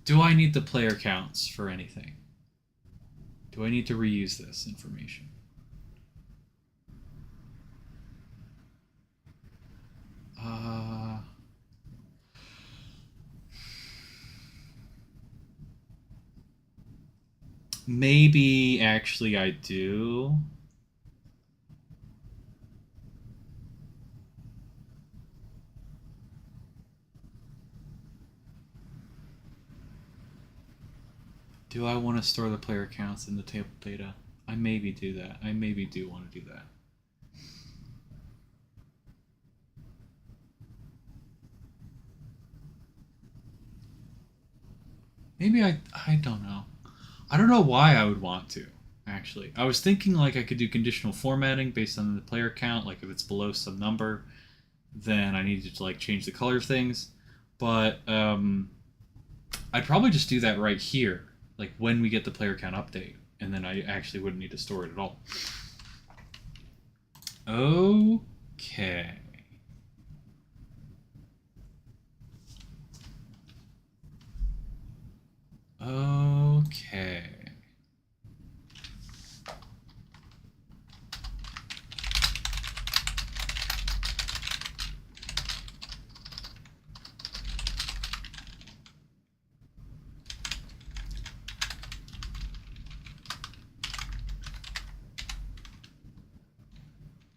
do I need the player counts for anything? Do I need to reuse this information? Maybe actually I do. Do I want to store the player counts in the table data? I maybe do that. I maybe do want to do that. Maybe I don't know. I don't know why I would want to, actually. I was thinking like I could do conditional formatting based on the player count, like if it's below some number, then I needed to like change the color of things. But I'd probably just do that right here, like when we get the player count update, and then I actually wouldn't need to store it at all. Okay. Okay.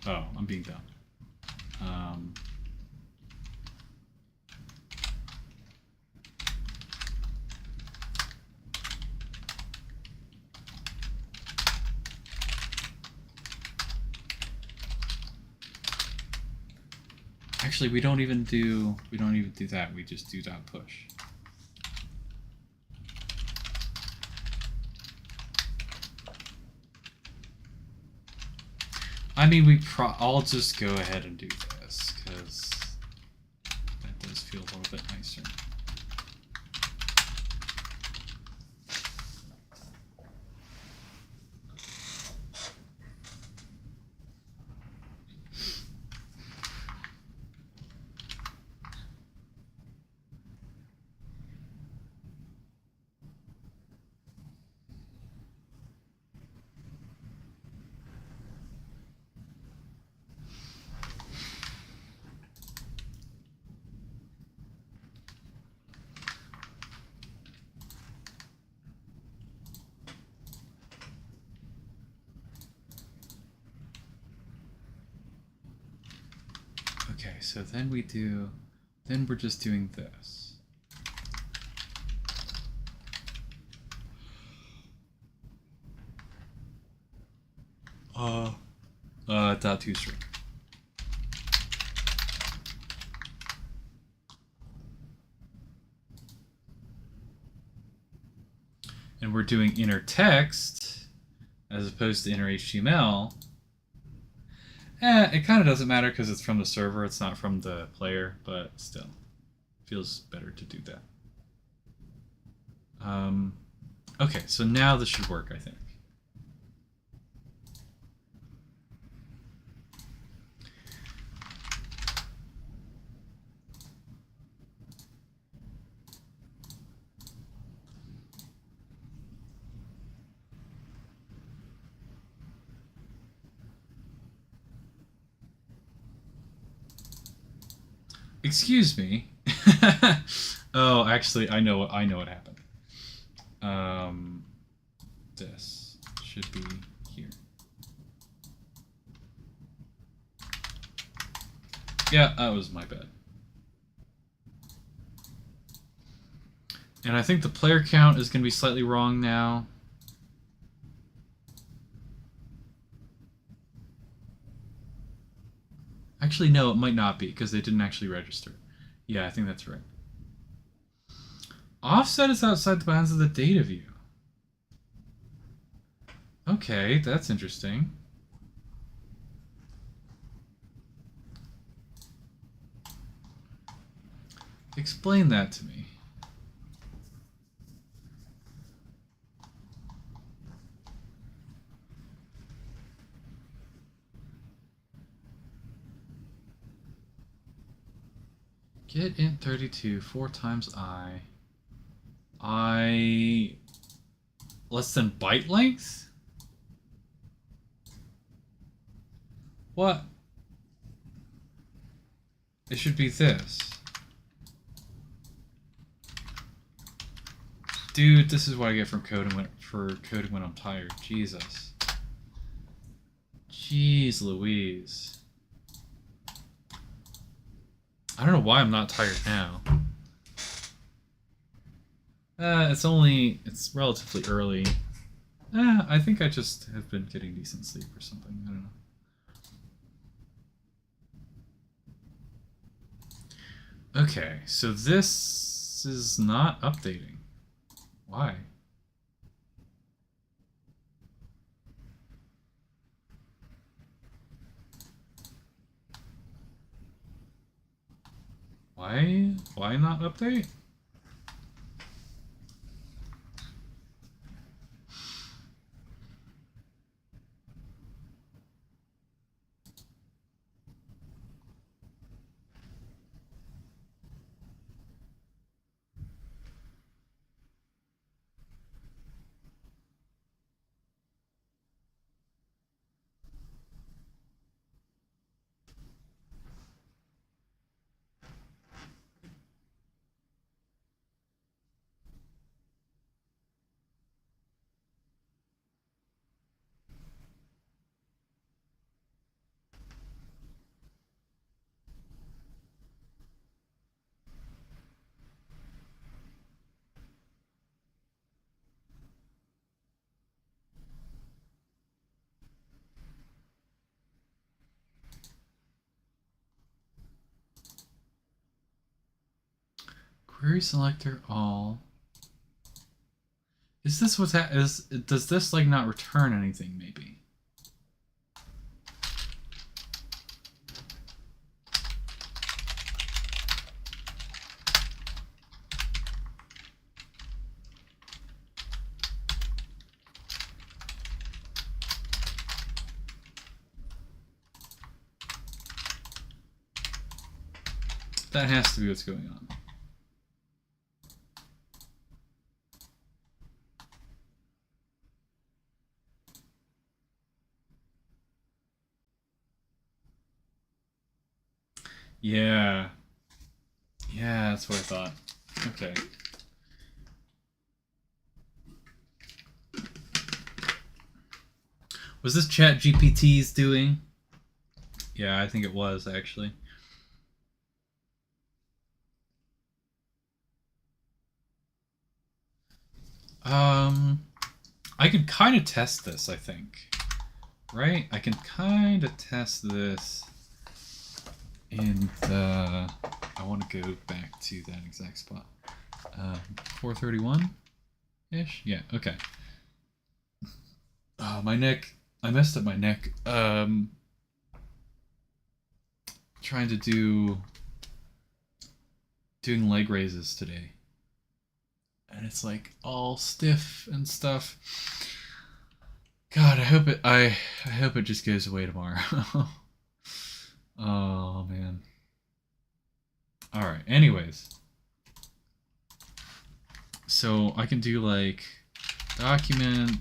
Oh, I'm being dumb. Actually, we don't even do that. We just do dot push. I mean, I'll just go ahead and do this because that does feel a little bit nicer. Okay, so then we're just doing this. Dot toString. And we're doing inner text as opposed to inner HTML. It kind of doesn't matter because it's from the server, it's not from the player, but still, feels better to do that. Okay, so now this should work, I think. Excuse me. Oh, actually, I know what happened. This should be here. Yeah, that was my bad. And I think the player count is going to be slightly wrong now. Actually, no, it might not be, because they didn't actually register. Yeah, I think that's right. Offset is outside the bounds of the data view. Okay, that's interesting. Explain that to me. Get int 32, 4 times I. I... less than byte length? What? It should be this. Dude, this is what I get from coding when I'm tired. Jesus. Jeez Louise. I don't know why I'm not tired now. It's relatively early. I think I just have been getting decent sleep or something. I don't know. Okay, so this is not updating. Why? Why not update? Query selector all. Is this what's does this like not return anything maybe? That has to be what's going on. Yeah. Yeah, that's what I thought. Okay. Was this ChatGPT's doing? Yeah, I think it was actually. I can kind of test this, I think. Right? I can kind of test this in the... I want to go back to that exact spot. 431-ish? Yeah, okay. My neck... I messed up my neck. Trying to doing leg raises today. And it's like all stiff and stuff. God, I hope it just goes away tomorrow. Oh man. All right. Anyways, so I can do like document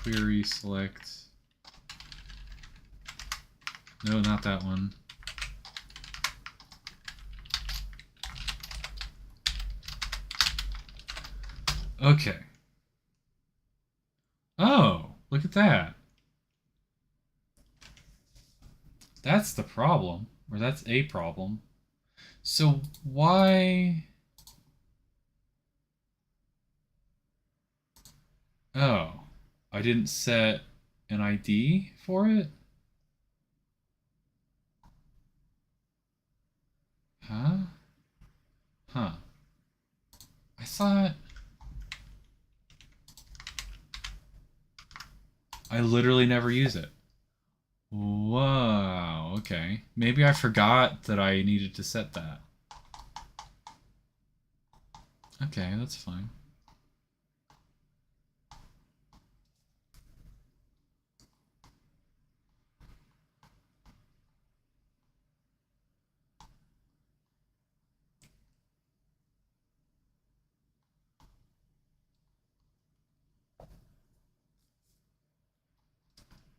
query select. No, not that one. Okay. Oh, look at that. That's the problem. Or that's a problem. So why... Oh, I didn't set an ID for it? Huh? Huh. I thought... I literally never use it. Whoa, okay. Maybe I forgot that I needed to set that. Okay, that's fine.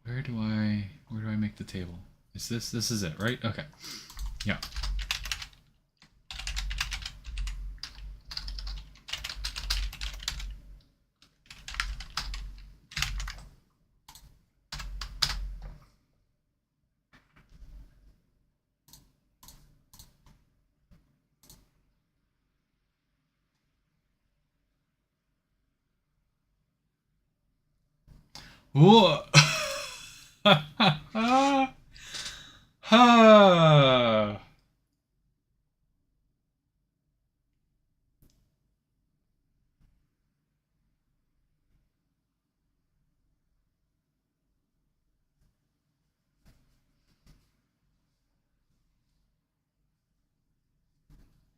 Where do I make the table? Is this is it, right? Okay. Yeah. Whoa. Ha.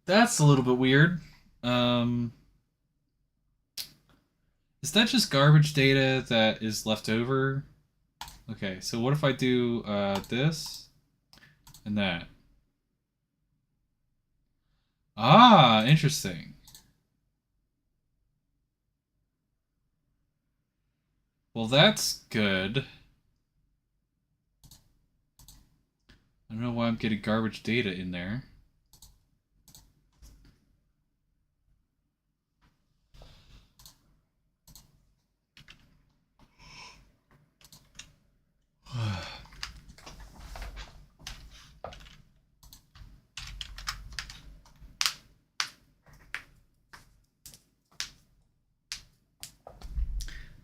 That's a little bit weird. Um, is that just garbage data that is left over? Okay, so what if I do this and that? Ah, interesting. Well, that's good. I don't know why I'm getting garbage data in there.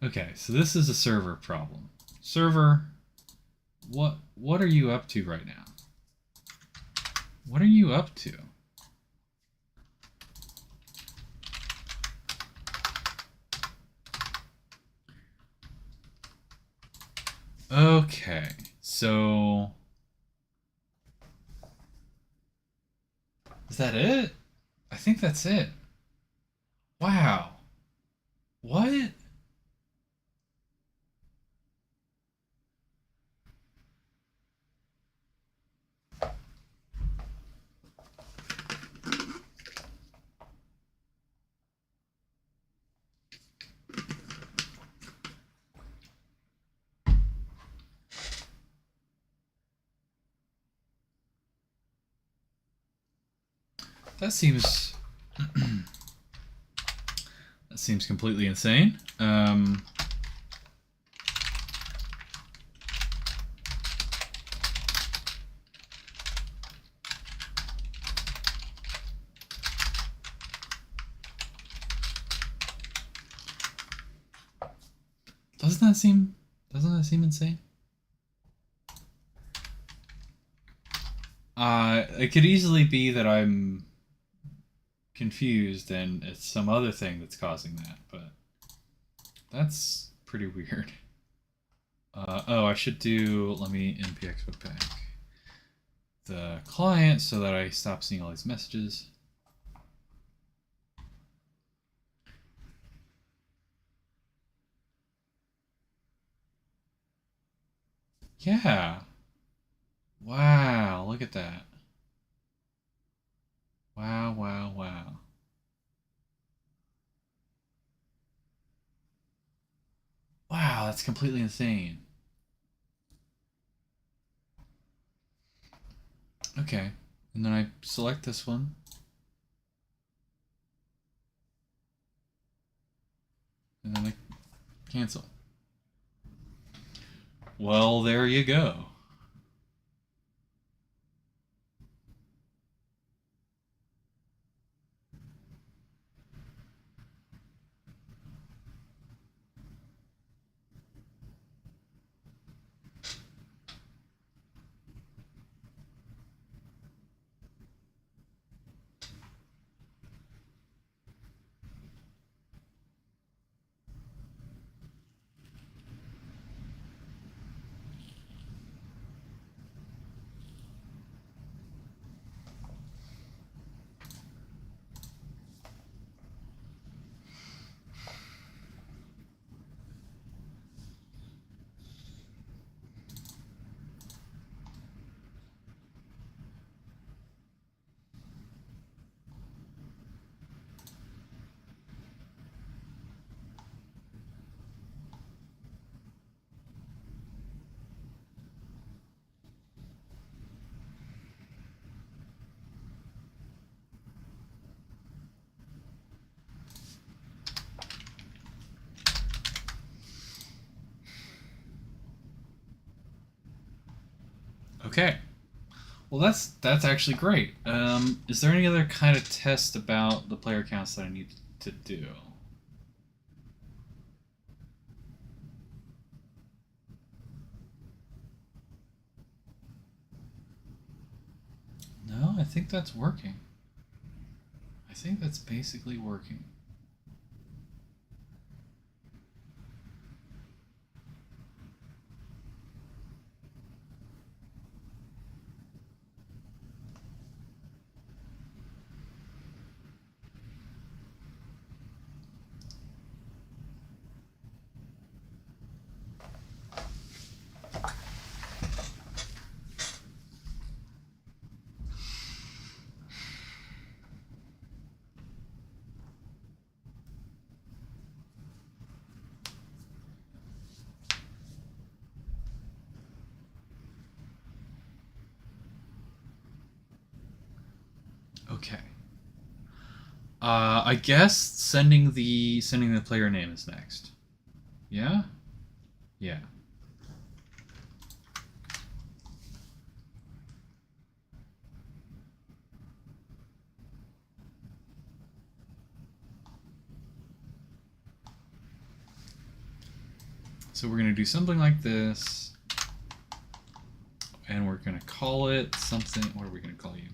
Okay, so this is a server problem. Server, what are you up to right now? What are you up to? Okay, so is that it? I think that's it. Wow. What? That seems that seems completely insane. Doesn't that seem insane? It could easily be that I'm confused and it's some other thing that's causing that, but that's pretty weird. Oh, I should do, let me npx webpack the client so that I stop seeing all these messages. Yeah. Wow, look at that. Wow, wow, wow. Wow, that's completely insane. Okay. And then I select this one. and then I cancel. Well, there you go. Okay. Well, that's actually great. Is there any other kind of test about the player counts that I need to do? No, I think that's working. I think that's basically working. Okay. I guess sending the player name is next. Yeah? Yeah. So we're going to do something like this. And we're going to call it something. What are we going to call you?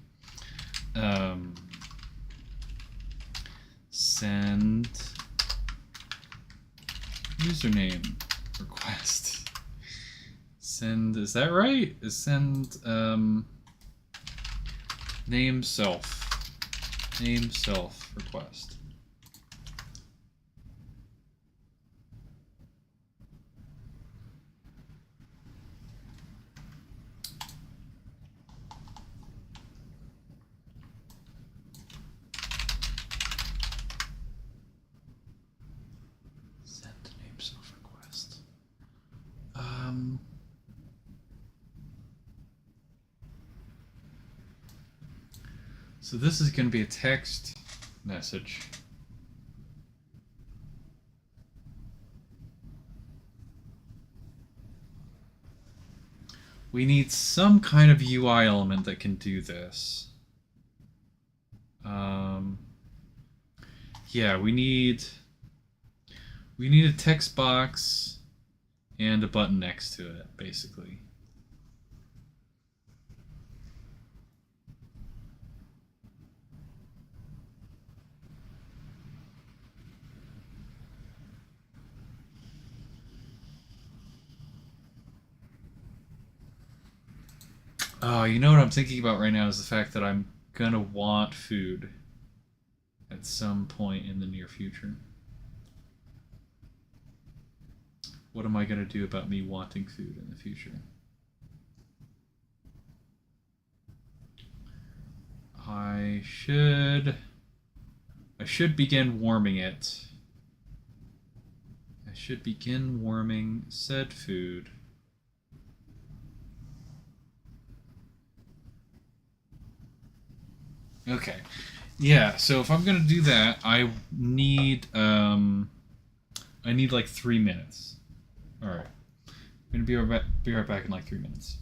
Send username request. Send, is that right? Is send name self request. So this is going to be a text message. We need some kind of UI element that can do this. Yeah, we need a text box and a button next to it, basically. Oh, you know what I'm thinking about right now is the fact that I'm gonna want food at some point in the near future. What am I gonna do about me wanting food in the future? I should begin warming it. I should begin warming said food. Okay. Yeah, so if I'm going to do that, I need I need like 3 minutes. All right. I'm gonna be right back in like 3 minutes.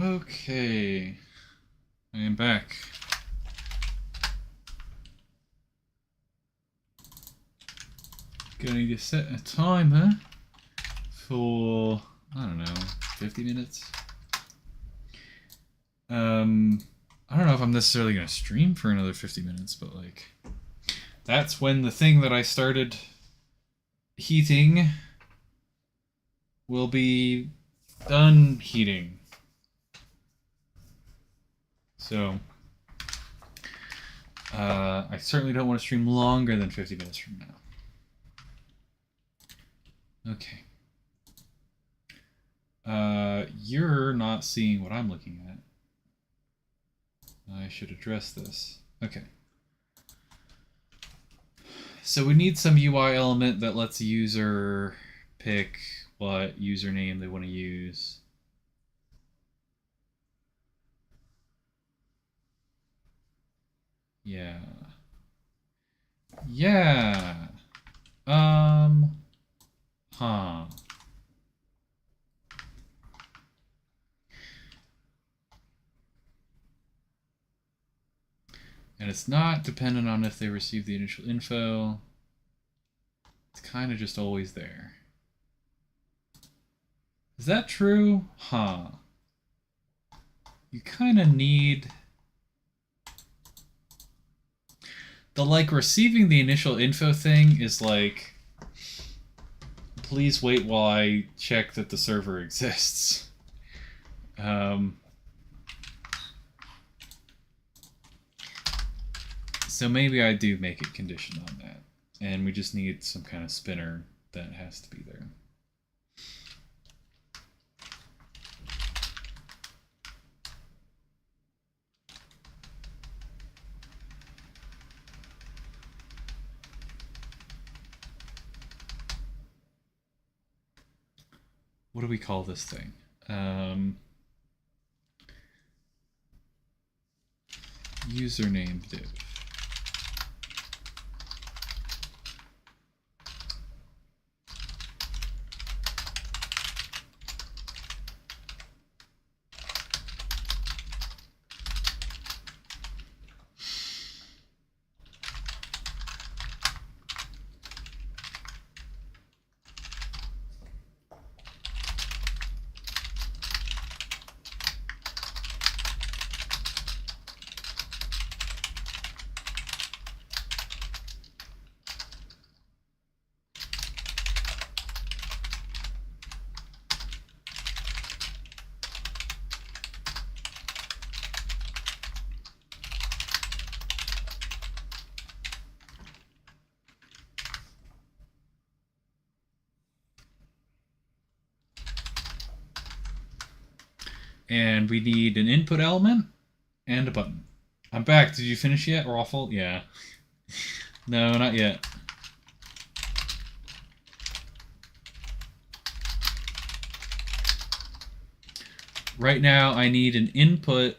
Okay. I am back. Going to set a timer for, I don't know, 50 minutes. I don't know if I'm necessarily going to stream for another 50 minutes, but like, that's when the thing that I started heating will be done heating. So I certainly don't want to stream longer than 50 minutes from now. Okay. You're not seeing what I'm looking at. I should address this. Okay. So we need some UI element that lets a user pick what username they want to use. Yeah. Yeah. Huh. And it's not dependent on if they receive the initial info. It's kind of just always there. Is that true? Huh. You kind of need... The, like, receiving the initial info thing is like... Please wait while I check that the server exists. So maybe I do make it conditioned on that. And we just need some kind of spinner that has to be there. What do we call this thing? Username div. And we need an input element and a button. I'm back. Did you finish yet, Raffle? Yeah. No, not yet. Right now, I need an input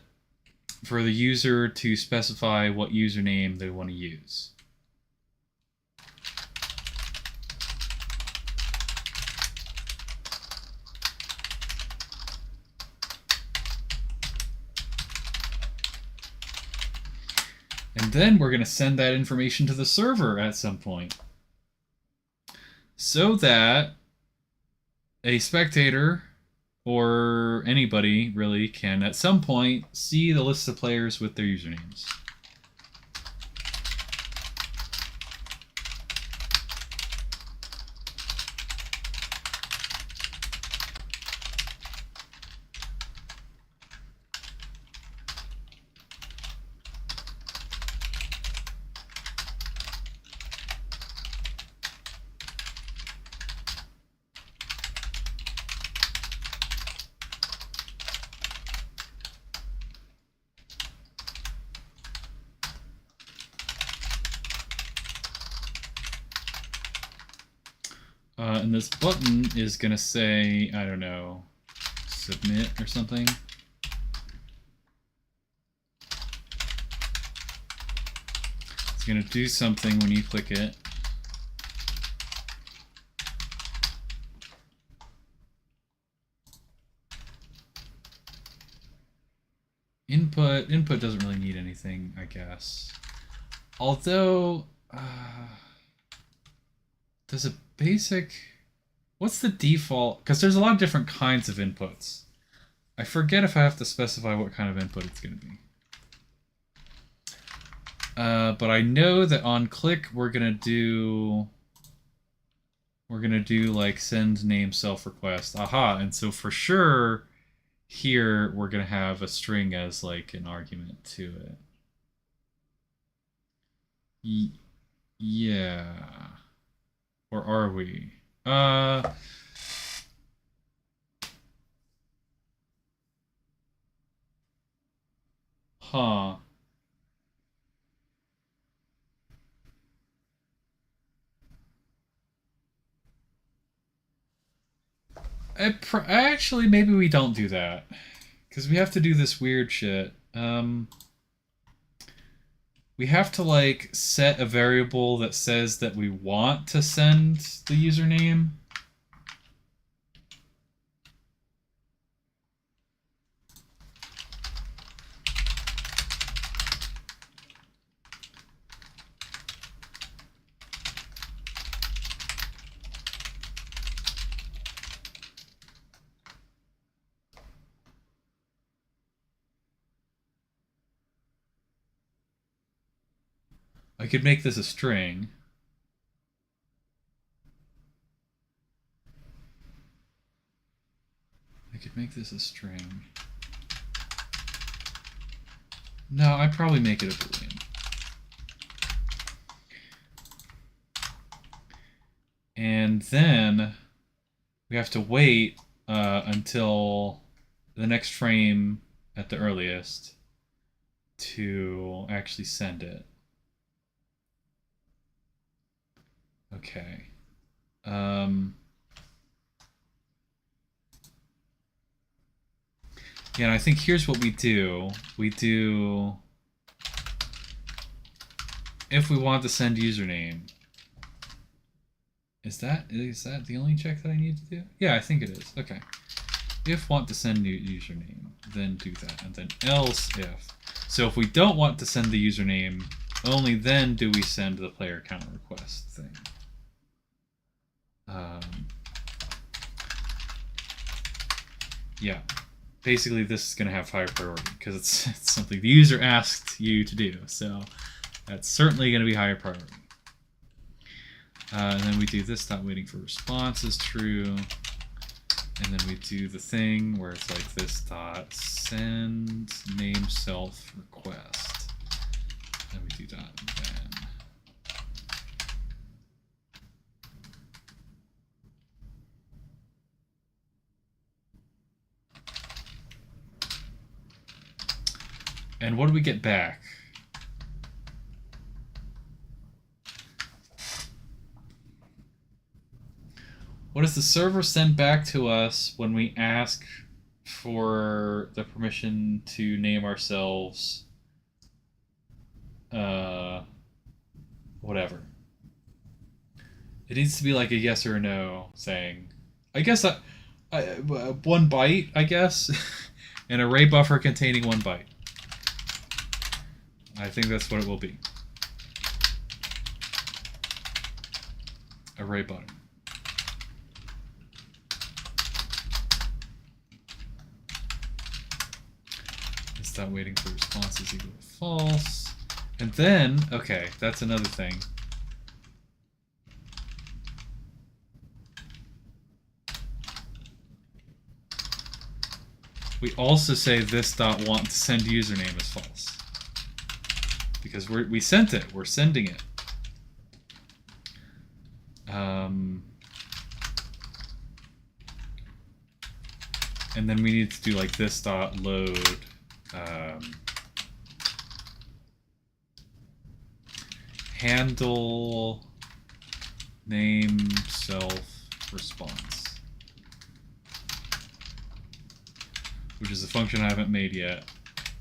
for the user to specify what username they want to use. And then we're going to send that information to the server at some point. So that a spectator, or anybody really, can at some point see the list of players with their usernames. And this button is going to say, I don't know, submit or something. It's going to do something when you click it. Input doesn't really need anything, I guess. Although, there's a basic... What's the default? Because there's a lot of different kinds of inputs. I forget if I have to specify what kind of input it's going to be. But I know that on click we're gonna do like send name self request. Aha! And so for sure, here we're going to have a string as like an argument to it. Yeah. Or are we? Huh. Actually, maybe we don't do that. Because we have to do this weird shit. We have to, like, set a variable that says that we want to send the username. I could make this a string. I could make this a string. No, I'd probably make it a boolean. And then we have to wait until the next frame at the earliest to actually send it. Okay. Yeah, and I think here's what we do. We do, if we want to send username. Is that the only check that I need to do? Yeah, I think it is. Okay. If want to send username, then do that. And then else if. So if we don't want to send the username, only then do we send the player account request thing. Yeah. Basically, this is going to have higher priority because it's something the user asked you to do. So that's certainly going to be higher priority. And then we do this dot waiting for response is true. And then we do the thing where it's like this dot send name self request. And we do dot then. And what do we get back? What does the server send back to us when we ask for the permission to name ourselves whatever? It needs to be like a yes or a no saying, I guess 1 byte, I guess. An array buffer containing 1 byte. I think that's what it will be. Array button. It's not waiting for responses equal to false. And then, okay, that's another thing. We also say this dot want to send username is false. Because we sent it. We're sending it. And then we need to do like this dot load handle name self response, which is a function I haven't made yet,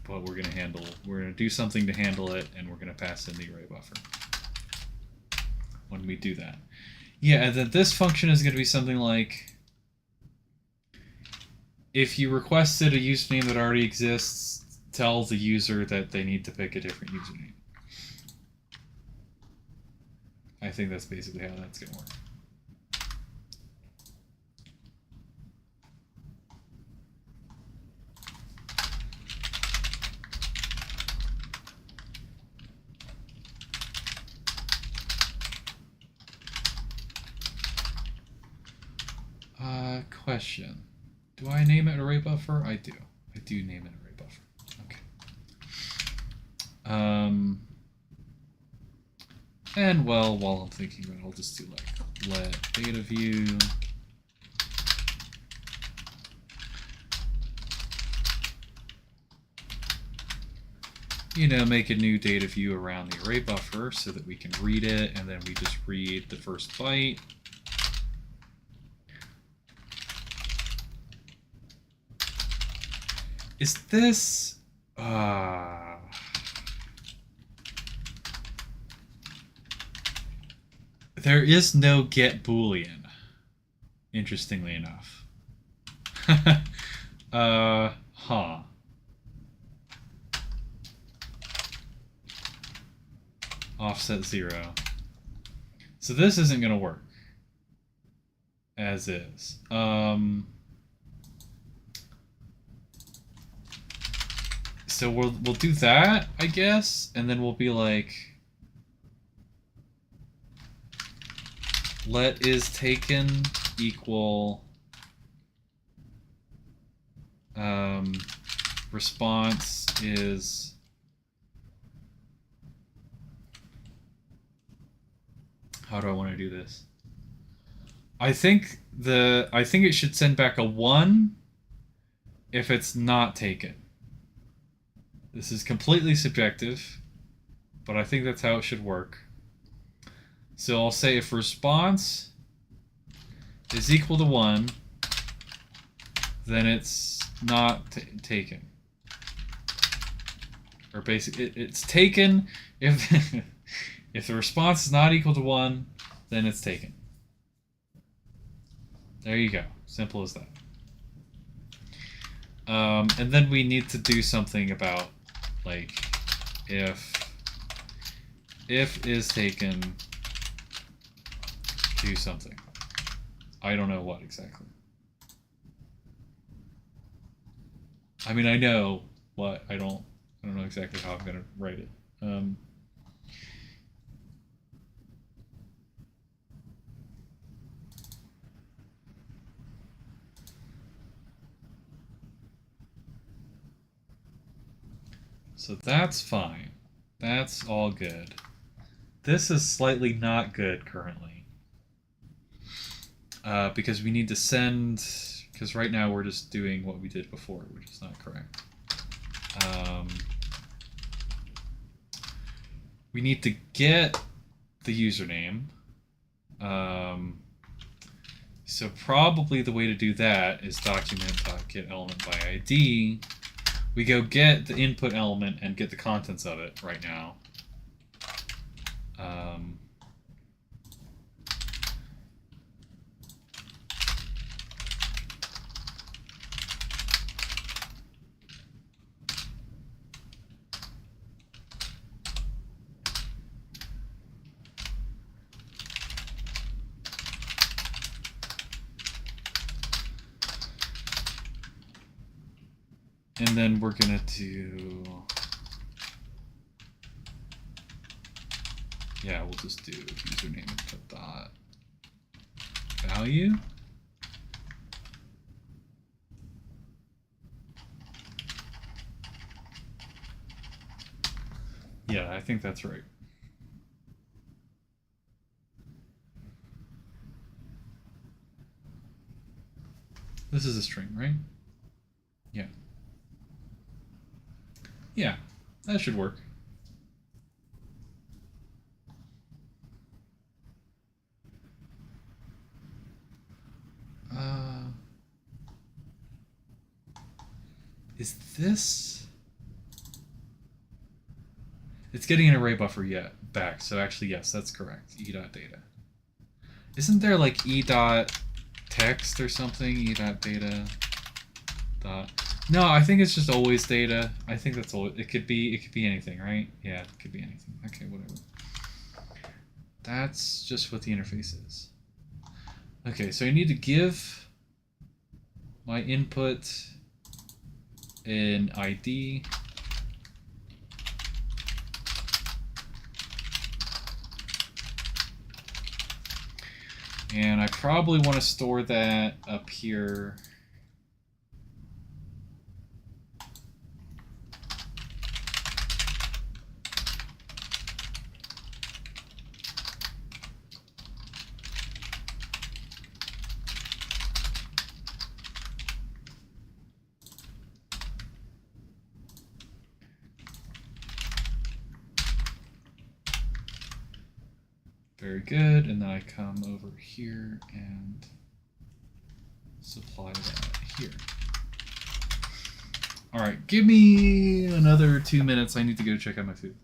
but we're going to handle. We're going to do something to handle it, and we're going to pass in the array buffer when we do that. Yeah, and then this function is going to be something like, if you requested a username that already exists, tell the user that they need to pick a different username. I think that's basically how that's going to work. Question. Do I name it array buffer? I do. I do name it array buffer. Okay. And well, while I'm thinking about it, I'll just do like let data view. You know, make a new data view around the array buffer so that we can read it, and then we just read the first byte. Is this... There is no get boolean, interestingly enough. Huh. Offset 0. So this isn't going to work as is. So we'll do that, I guess, and then we'll be like, let is taken equal response is how do I want to do this? I think it should send back a 1 if it's not taken. This is completely subjective, but I think that's how it should work. So I'll say if response is equal to 1, then it's not taken. Or basically, it's taken if if the response is not equal to 1, then it's taken. There you go. Simple as that. And then we need to do something about, like, if is taken, do something. I don't know what exactly. I mean, I know what. I don't know exactly how I'm gonna write it. So that's fine. That's all good. This is slightly not good currently. Because we need to send... Because right now we're just doing what we did before, which is not correct. We need to get the username. So probably the way to do that is document.getElementById. We go get the input element and get the contents of it right now. And then we're gonna do, yeah, we'll just do username input dot value. Yeah, I think that's right. This is a string, right? Yeah. Yeah, that should work. Is this... It's getting an array buffer back, so actually, yes, that's correct. E.data. Isn't there like E.text or something? E.data. No, I think it's just always data. I think that's all. It could be anything, right? Yeah, it could be anything. Okay, whatever. That's just what the interface is. Okay, so I need to give my input an ID. And I probably want to store that up here Very good. And then I come over here and supply that here. All right, give me another 2 minutes. I need to go check out my food.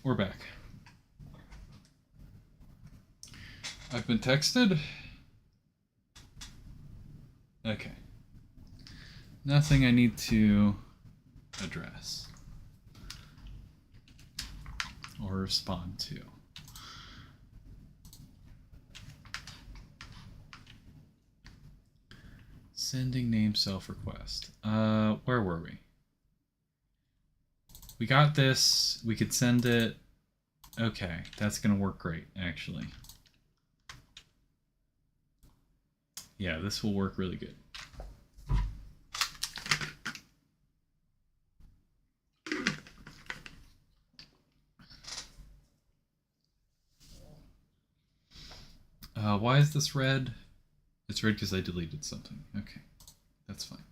We're back. I've been texted. Okay. Nothing I need to address or respond to. Sending name self-request. Where were we? We got this. We could send it. Okay, that's gonna work great, actually. Yeah, this will work really good. Why is this red? It's red because I deleted something. Okay, that's fine.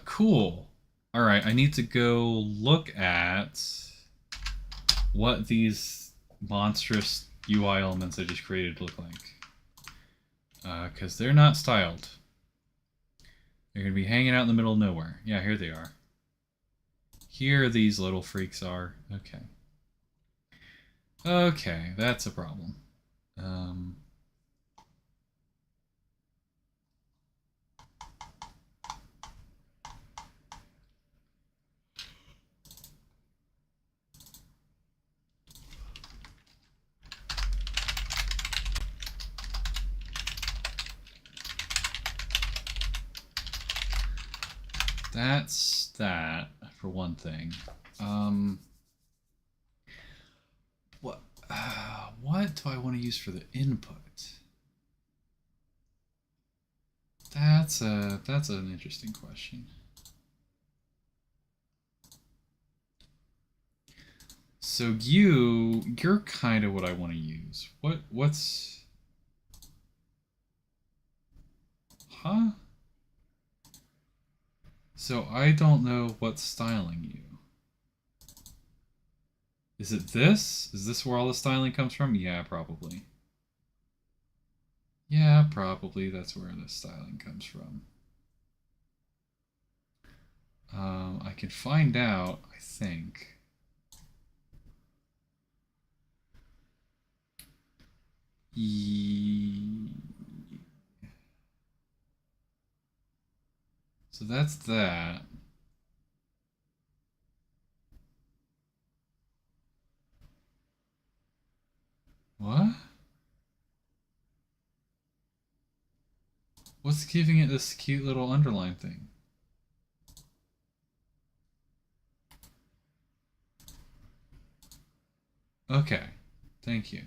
Cool. All right, I need to go look at what these monstrous UI elements I just created look like. Because they're not styled. They're going to be hanging out in the middle of nowhere. Yeah, here they are. Here these little freaks are. Okay. Okay, that's a problem. That's that, for one thing. What do I want to use for the input? That's an interesting question. So you're kind of what I want to use. What's... Huh? So I don't know what's styling you. Is it this? Is this where all the styling comes from? Yeah, probably. Yeah, probably that's where the styling comes from. I can find out, I think. So that's that. What? What's giving it this cute little underline thing? Okay, thank you.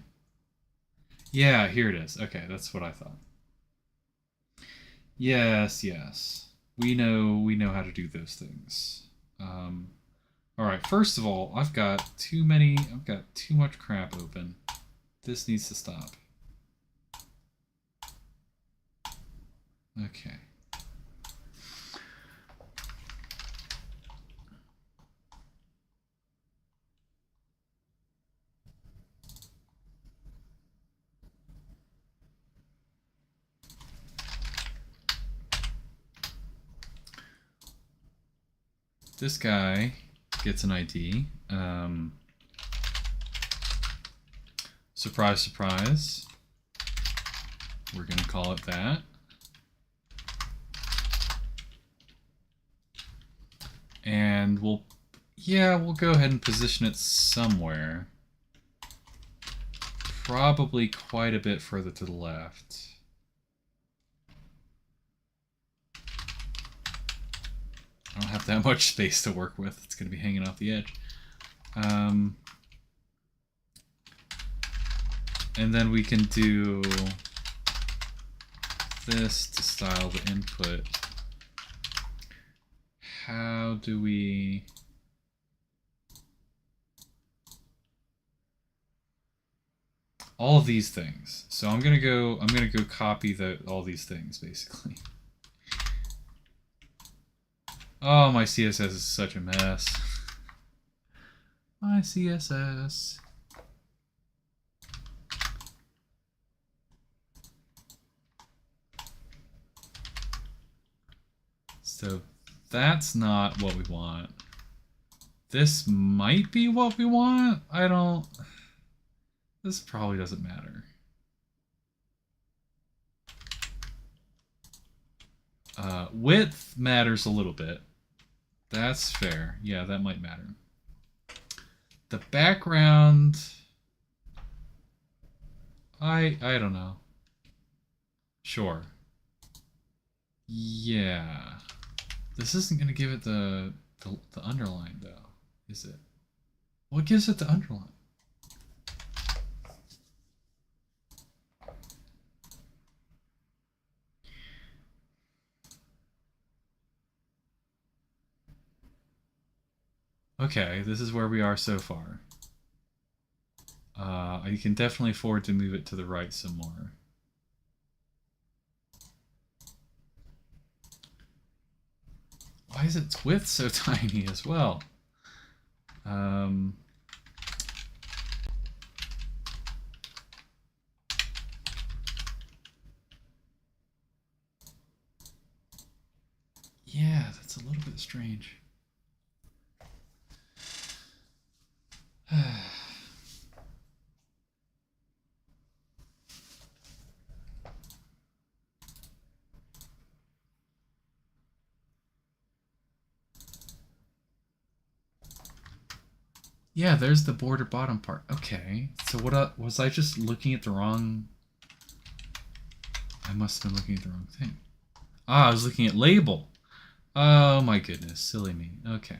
Yeah, here it is. Okay, that's what I thought. Yes, yes. We know how to do those things. All right, first of all, I've got too much crap open. This needs to stop. Okay. This guy gets an ID. Surprise, surprise. We're going to call it that. And we'll go ahead and position it somewhere. Probably quite a bit further to the left. I don't have that much space to work with. It's going to be hanging off the edge. And then we can do this to style the input. How do we... all of these things. So I'm gonna go copy all these things basically. Oh, my CSS is such a mess. My CSS. So that's not what we want. This might be what we want. This probably doesn't matter. Width matters a little bit. That's fair. Yeah, that might matter. The background... I don't know. Sure. Yeah. This isn't going to give it the underline, though, is it? What gives it the underline? Okay, this is where we are so far. You can definitely afford to move it to the right some more. Why is its width so tiny as well? Yeah, that's a little bit strange. Yeah, there's the border bottom part. Okay, so what was I just looking at the wrong... I must have been looking at the wrong thing. Ah, I was looking at label. Oh my goodness, silly me. Okay.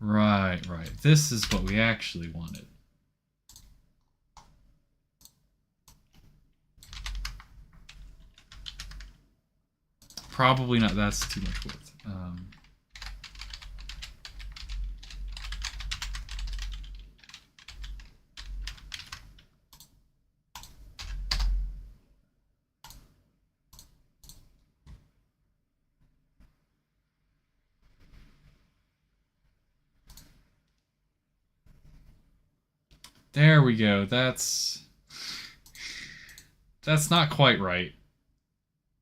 Right. This is what we actually wanted. Probably not, that's too much width. There we go. That's not quite right.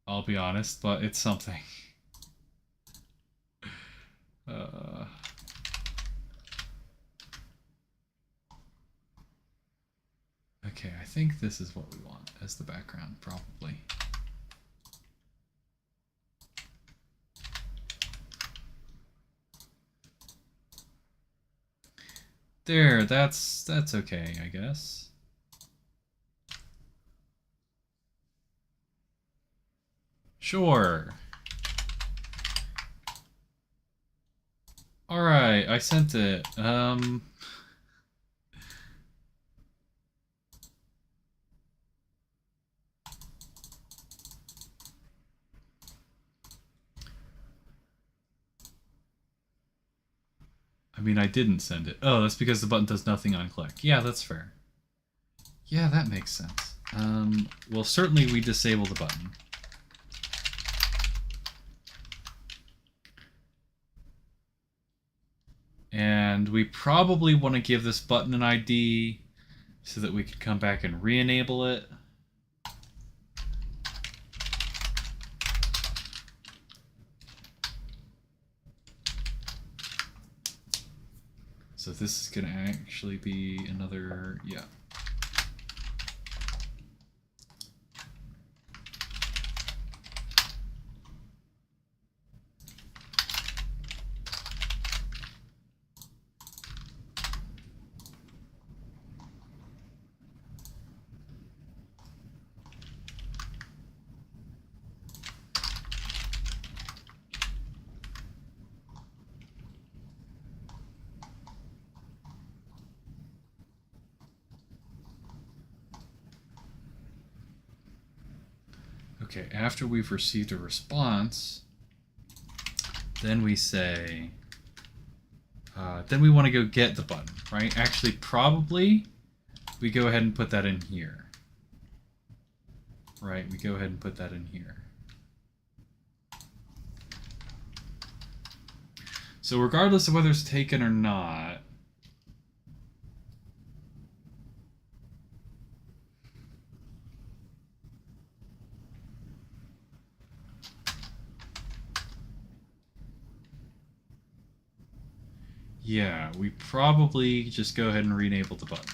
I'll be honest, but it's something. Okay, I think this is what we want as the background, probably. There, that's okay, I guess. Sure. Alright, I sent it. I mean, I didn't send it. Oh, that's because the button does nothing on click. Yeah, that's fair. Yeah, that makes sense. Well, certainly we disable the button. And we probably want to give this button an ID so that we can come back and re-enable it. So this is going to actually be another, yeah. Okay, after we've received a response, then we say, then we want to go get the button, right? Actually, probably we go ahead and put that in here. Right, we go ahead and put that in here. So regardless of whether it's taken or not, yeah, we probably just go ahead and re-enable the button.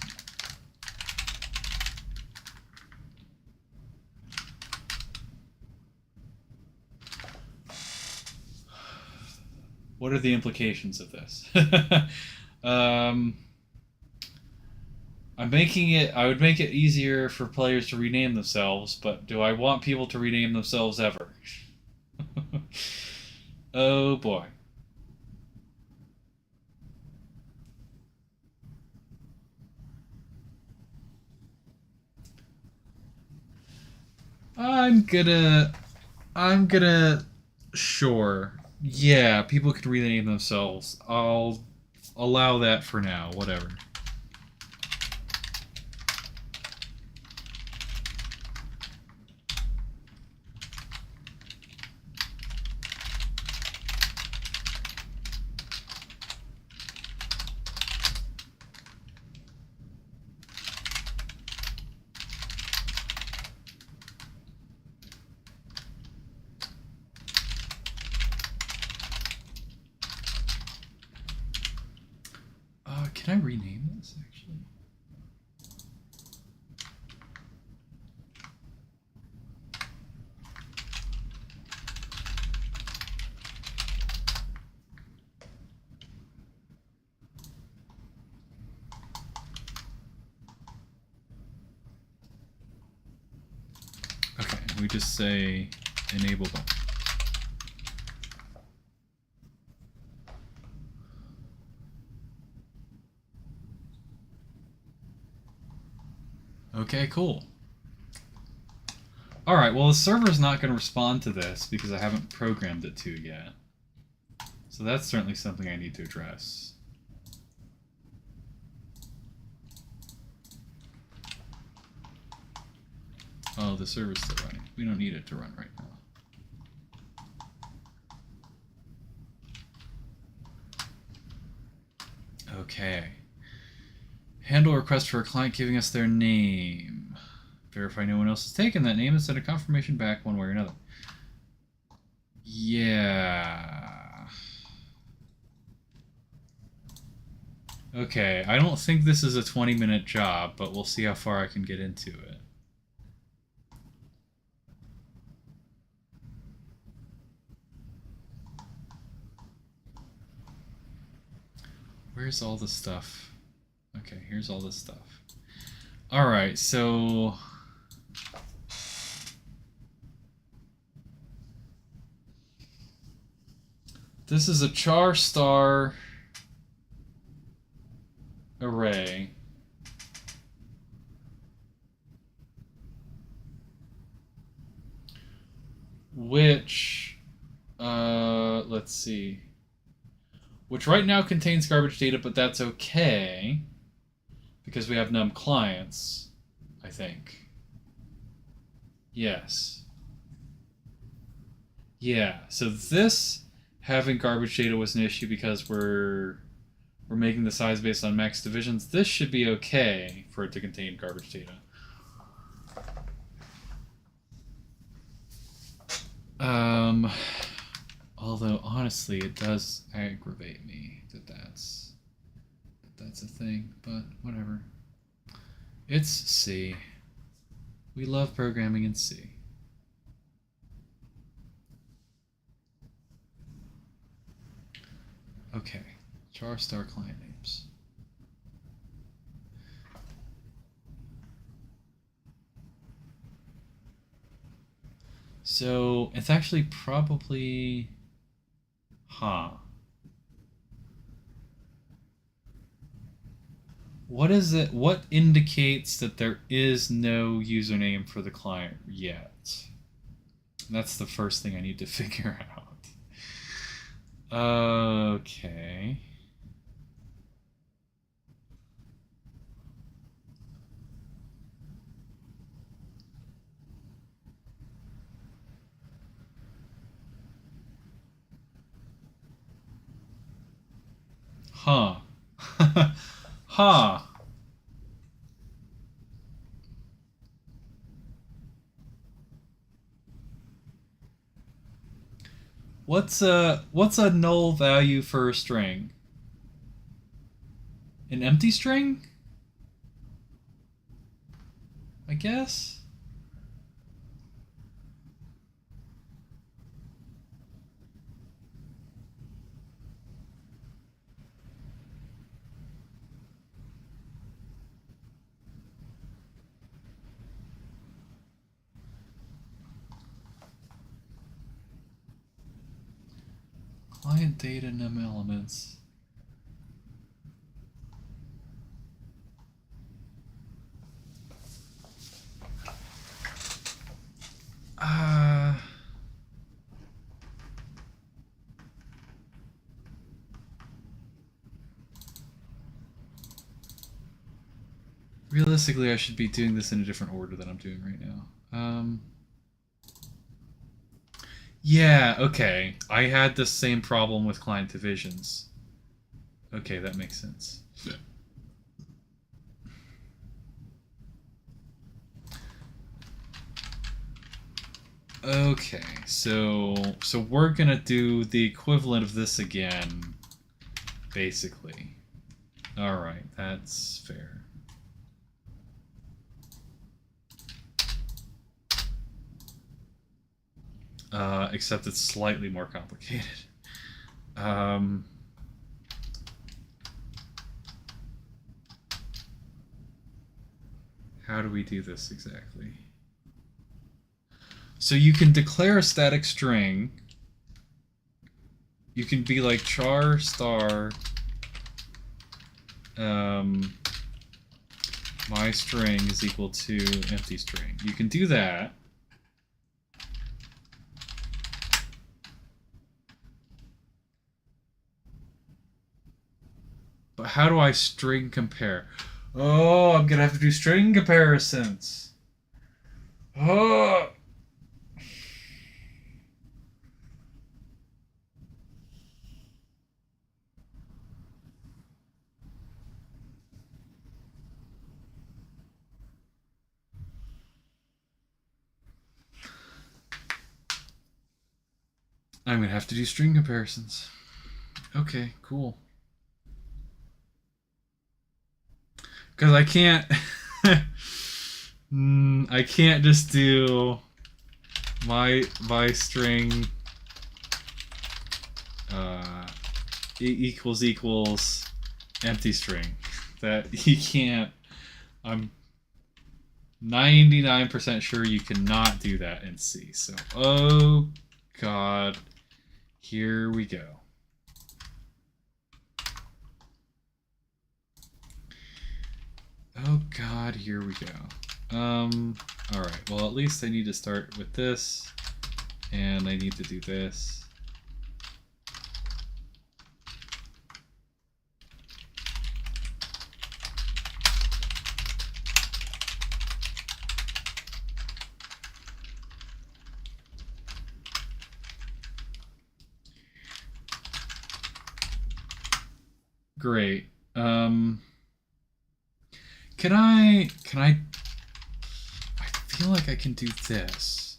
What are the implications of this? I'm making it. I would make it easier for players to rename themselves, but do I want people to rename themselves ever? Oh boy. I'm gonna, sure. Yeah, people could rename themselves. I'll allow that for now, whatever. Can I rename this, actually? Okay, we just say enable button. Okay, cool. Alright, well the server's not going to respond to this because I haven't programmed it to yet. So that's certainly something I need to address. Oh, the server's still running. We don't need it to run right now. Okay. Handle a request for a client giving us their name. Verify no one else has taken that name and send a confirmation back one way or another. Yeah. Okay, I don't think this is a 20-minute job, but we'll see how far I can get into it. Where's all the stuff? Okay, here's all this stuff. Alright, so... this is a char star array. Which, let's see. Which right now contains garbage data, but that's okay. Because we have num clients, I think. Yes. Yeah, so this having garbage data was an issue because we're making the size based on max divisions. This should be okay for it to contain garbage data. Although honestly, it does aggravate me that that's a thing, but whatever. It's C. We love programming in C. Okay, char star client names. So it's actually probably, what is it? What indicates that there is no username for the client yet? That's the first thing I need to figure out. Okay. Huh. Huh. What's a null value for a string? An empty string? I guess. Client data num elements. Uh Realistically, I should be doing this in a different order than I'm doing right now. Yeah, okay. I had the same problem with client divisions. Okay, that makes sense. Okay, so we're gonna do the equivalent of this again, basically. All right, that's fair. Except it's slightly more complicated. How do we do this exactly? So you can declare a static string. You can be like char star my string is equal to empty string. You can do that. But how do I string compare? Oh, I'm gonna have to do string comparisons. Oh. I'm gonna have to do string comparisons. Okay, cool. Because I can't... I can't just do my string equals empty string. That you can't... I'm 99% sure you cannot do that in C. So, oh god, here we go. Oh god, here we go. Alright, well at least I need to start with this, and I need to do this. Great. Can I feel like I can do this.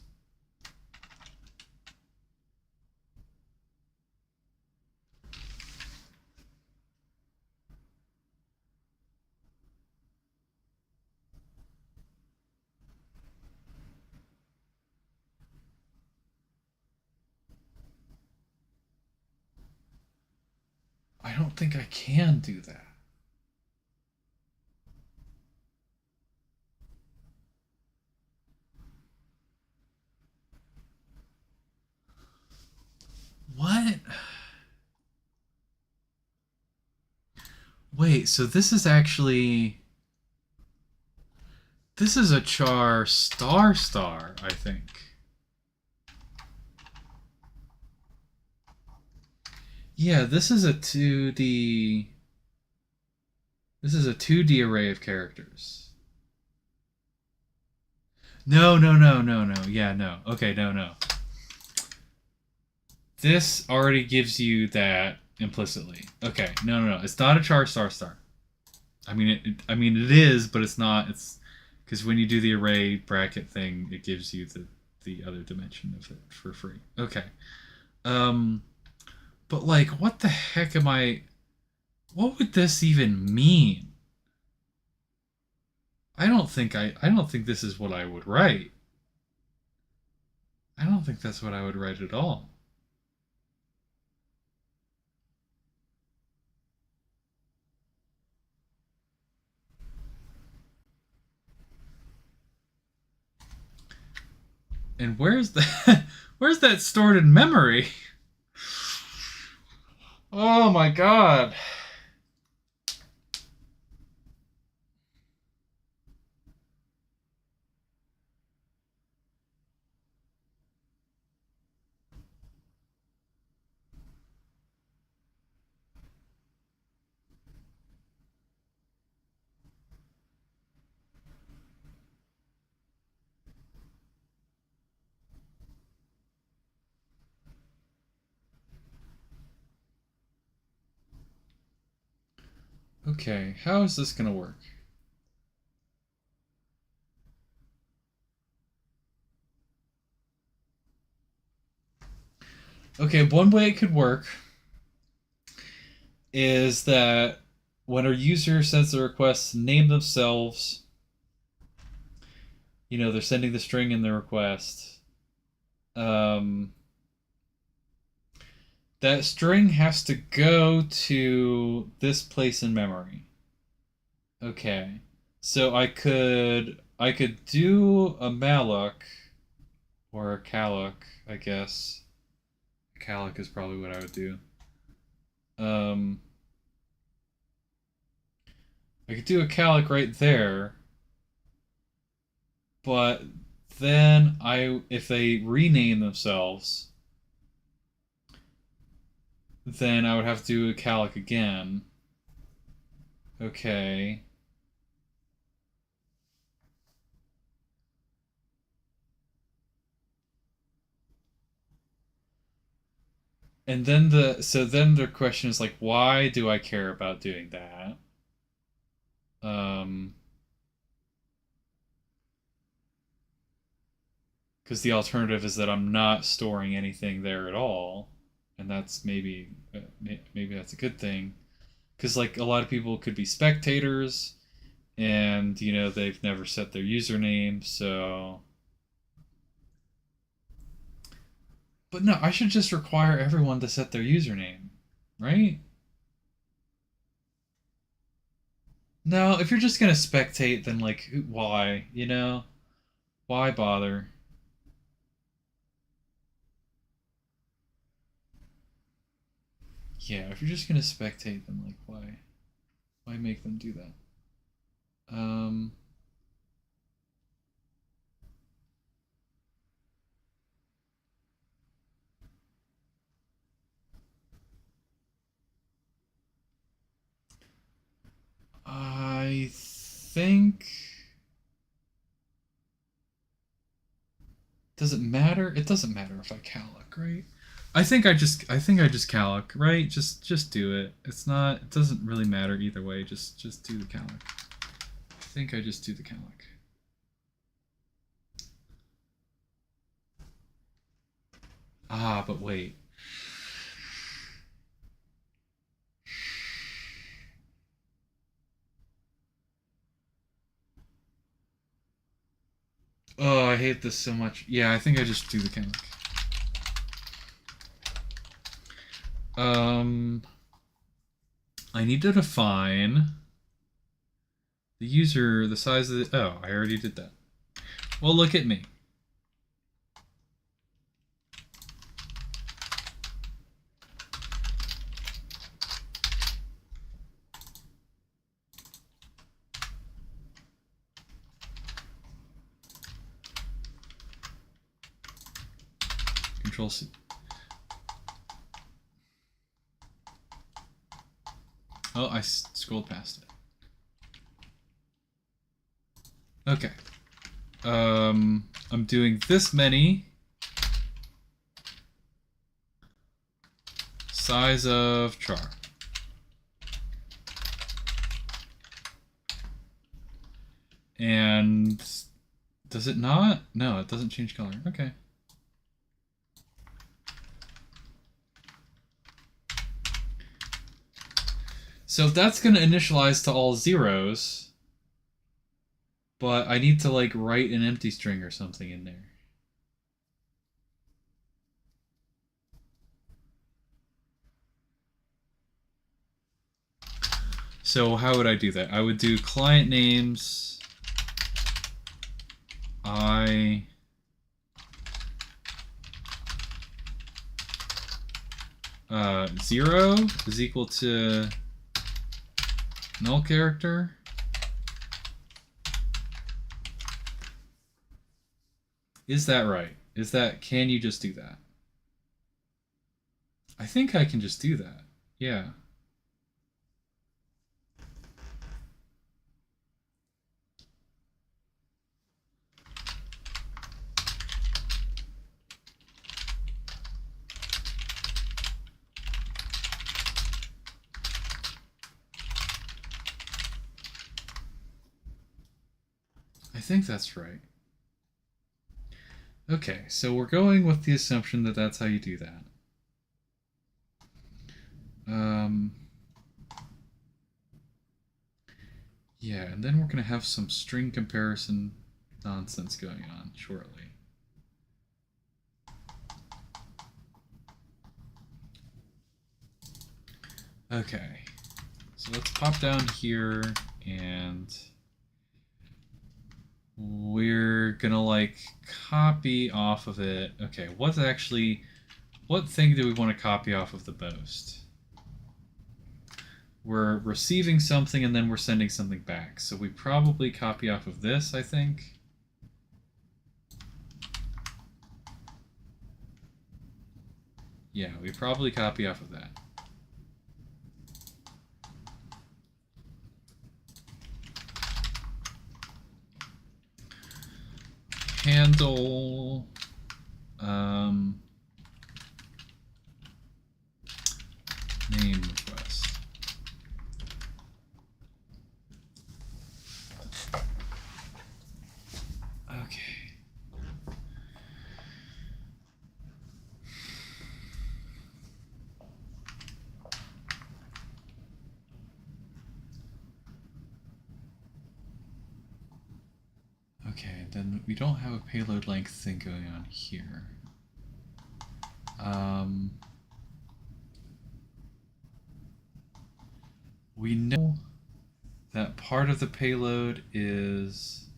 I don't think I can do that. What? Wait, so this is actually... This is a char star star, I think. Yeah, this is a 2D. This is a 2D array of characters. No, no, no, no, no. Yeah, no. Okay, no, no. This already gives you that implicitly. Okay, no, no, no. It's not a char star star. I mean, it is, but it's not. It's because when you do the array bracket thing, it gives you the other dimension of it for free. Okay. Um, but like, what the heck am I? What would this even mean? I don't think this is what I would write. I don't think that's what I would write at all. And where's that? Where's that stored in memory? Oh my god. Okay, how is this gonna work? Okay, one way it could work is that when a user sends a request, name themselves, they're sending the string in the request. Um, that string has to go to this place in memory. Okay. So I could do a malloc or a calloc, I guess. Calloc is probably what I would do. Um, I could do a calloc right there, but then if they rename themselves, then I would have to do a calloc again. Okay. And then the question is like, why do I care about doing that? Um, because the alternative is that I'm not storing anything there at all, and that's maybe that's a good thing. Because like a lot of people could be spectators, and they've never set their username, so. But no, I should just require everyone to set their username, right? No, if you're just gonna spectate, then like, why? Why bother? Yeah, if you're just gonna spectate, then like, why make them do that? Um, I think. Does it matter? It doesn't matter if I calloc, right? I think I just calloc, right? Just do it. It's not. It doesn't really matter either way. Just do the calloc. I think I just do the calloc. Ah, but wait. Oh, I hate this so much. Yeah, I think I just do the calloc. Um, I need to define the user, the size of the. Oh, I already did that. Well, look at me. Control C. Oh, I scrolled past it. Okay. I'm doing this many. Size of char. And does it not? No, it doesn't change color. Okay. So that's going to initialize to all zeros. But I need to like write an empty string or something in there. So how would I do that? I would do client names I 0 is equal to null character. Is that right? Is that, can you just do that? I think I can just do that. Yeah. I think that's right. Okay, so we're going with the assumption that that's how you do that. Yeah, and then we're going to have some string comparison nonsense going on shortly. Okay, so let's pop down here and we're gonna like copy off of it. Okay, what thing do we want to copy off of the most? We're receiving something and then we're sending something back. So we probably copy off of this, I think. Yeah, we probably copy off of that. Handle name request. Okay. Okay, then we don't have a payload length thing going on here. We know that part of the payload is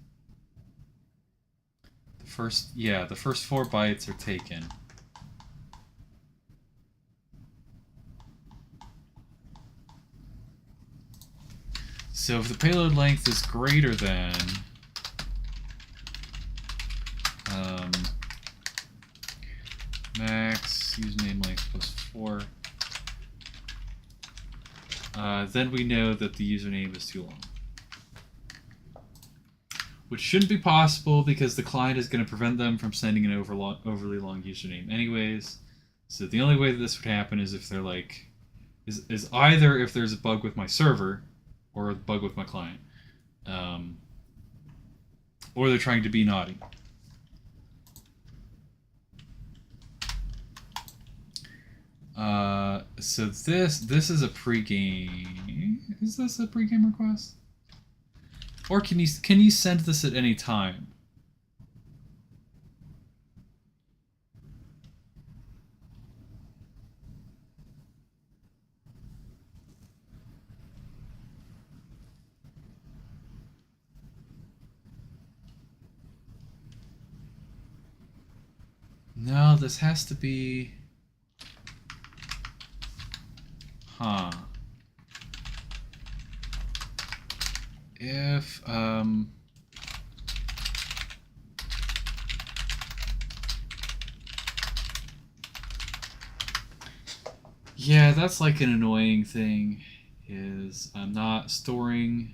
the first 4 bytes are taken. So if the payload length is greater than max username length plus 4, then we know that the username is too long. Which shouldn't be possible because the client is going to prevent them from sending an overly long username anyways. So the only way that this would happen is if they're like, is either if there's a bug with my server or a bug with my client. Or they're trying to be naughty. So this is a pregame. Is this a pregame request? Or can you send this at any time? No, this has to be. Huh. If yeah, that's like an annoying thing. is I'm not storing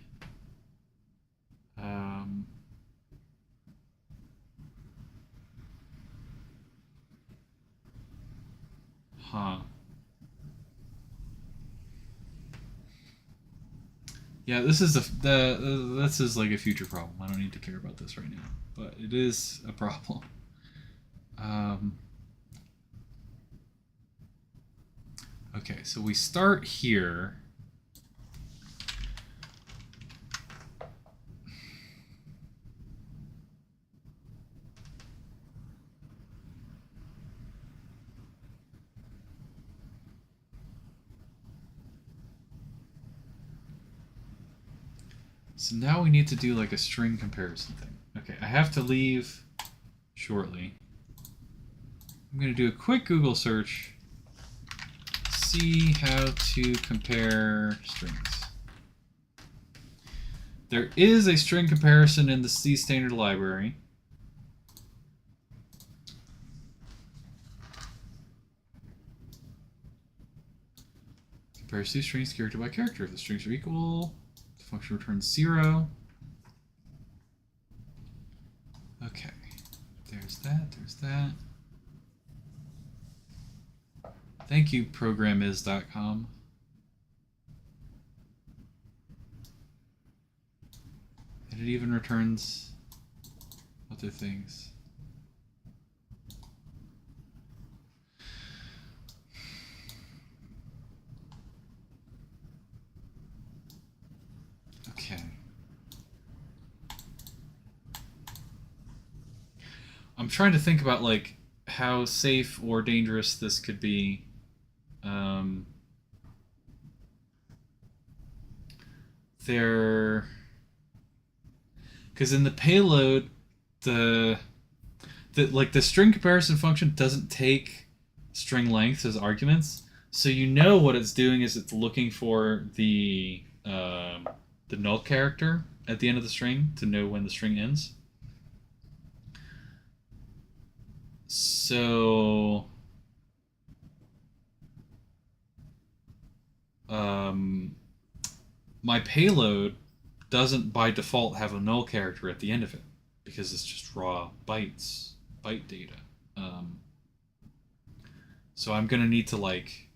yeah, this is this is like a future problem. I don't need to care about this right now, but it is a problem. Okay, so we start here. So now we need to do like a string comparison thing. Okay, I have to leave shortly. I'm going to do a quick Google search. See how to compare strings. There is a string comparison in the C standard library. Compare C strings character by character. If the strings are equal, the function returns 0. Okay, there's that, there's that. Thank you, programiz.com. And it even returns other things. Okay. I'm trying to think about like how safe or dangerous this could be. Because in the payload, the string comparison function doesn't take string lengths as arguments, so you know what it's doing is it's looking for the null character at the end of the string to know when the string ends. So my payload doesn't by default have a null character at the end of it because it's just raw byte data. So I'm gonna need to like,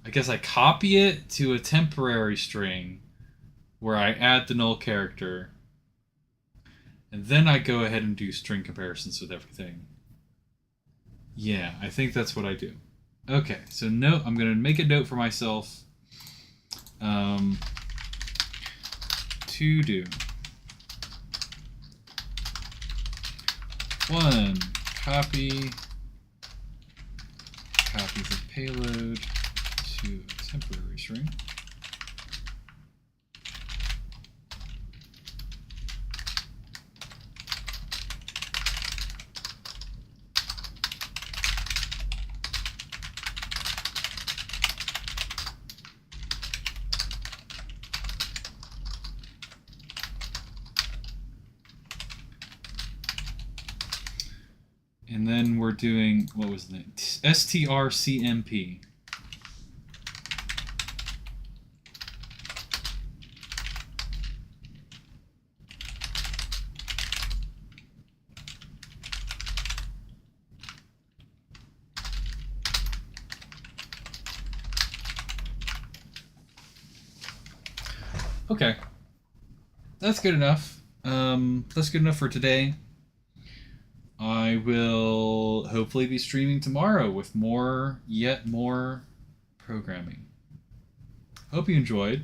I guess I copy it to a temporary string where I add the null character, and then I go ahead and do string comparisons with everything. Yeah, I think that's what I do. Okay, so note, I'm going to make a note for myself to do. 1, copy the payload to a temporary string. And then we're doing, what was the name? strcmp. Okay. That's good enough. That's good enough for today. I will hopefully be streaming tomorrow with yet more programming. Hope you enjoyed,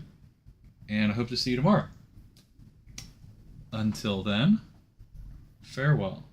and I hope to see you tomorrow. Until then, farewell.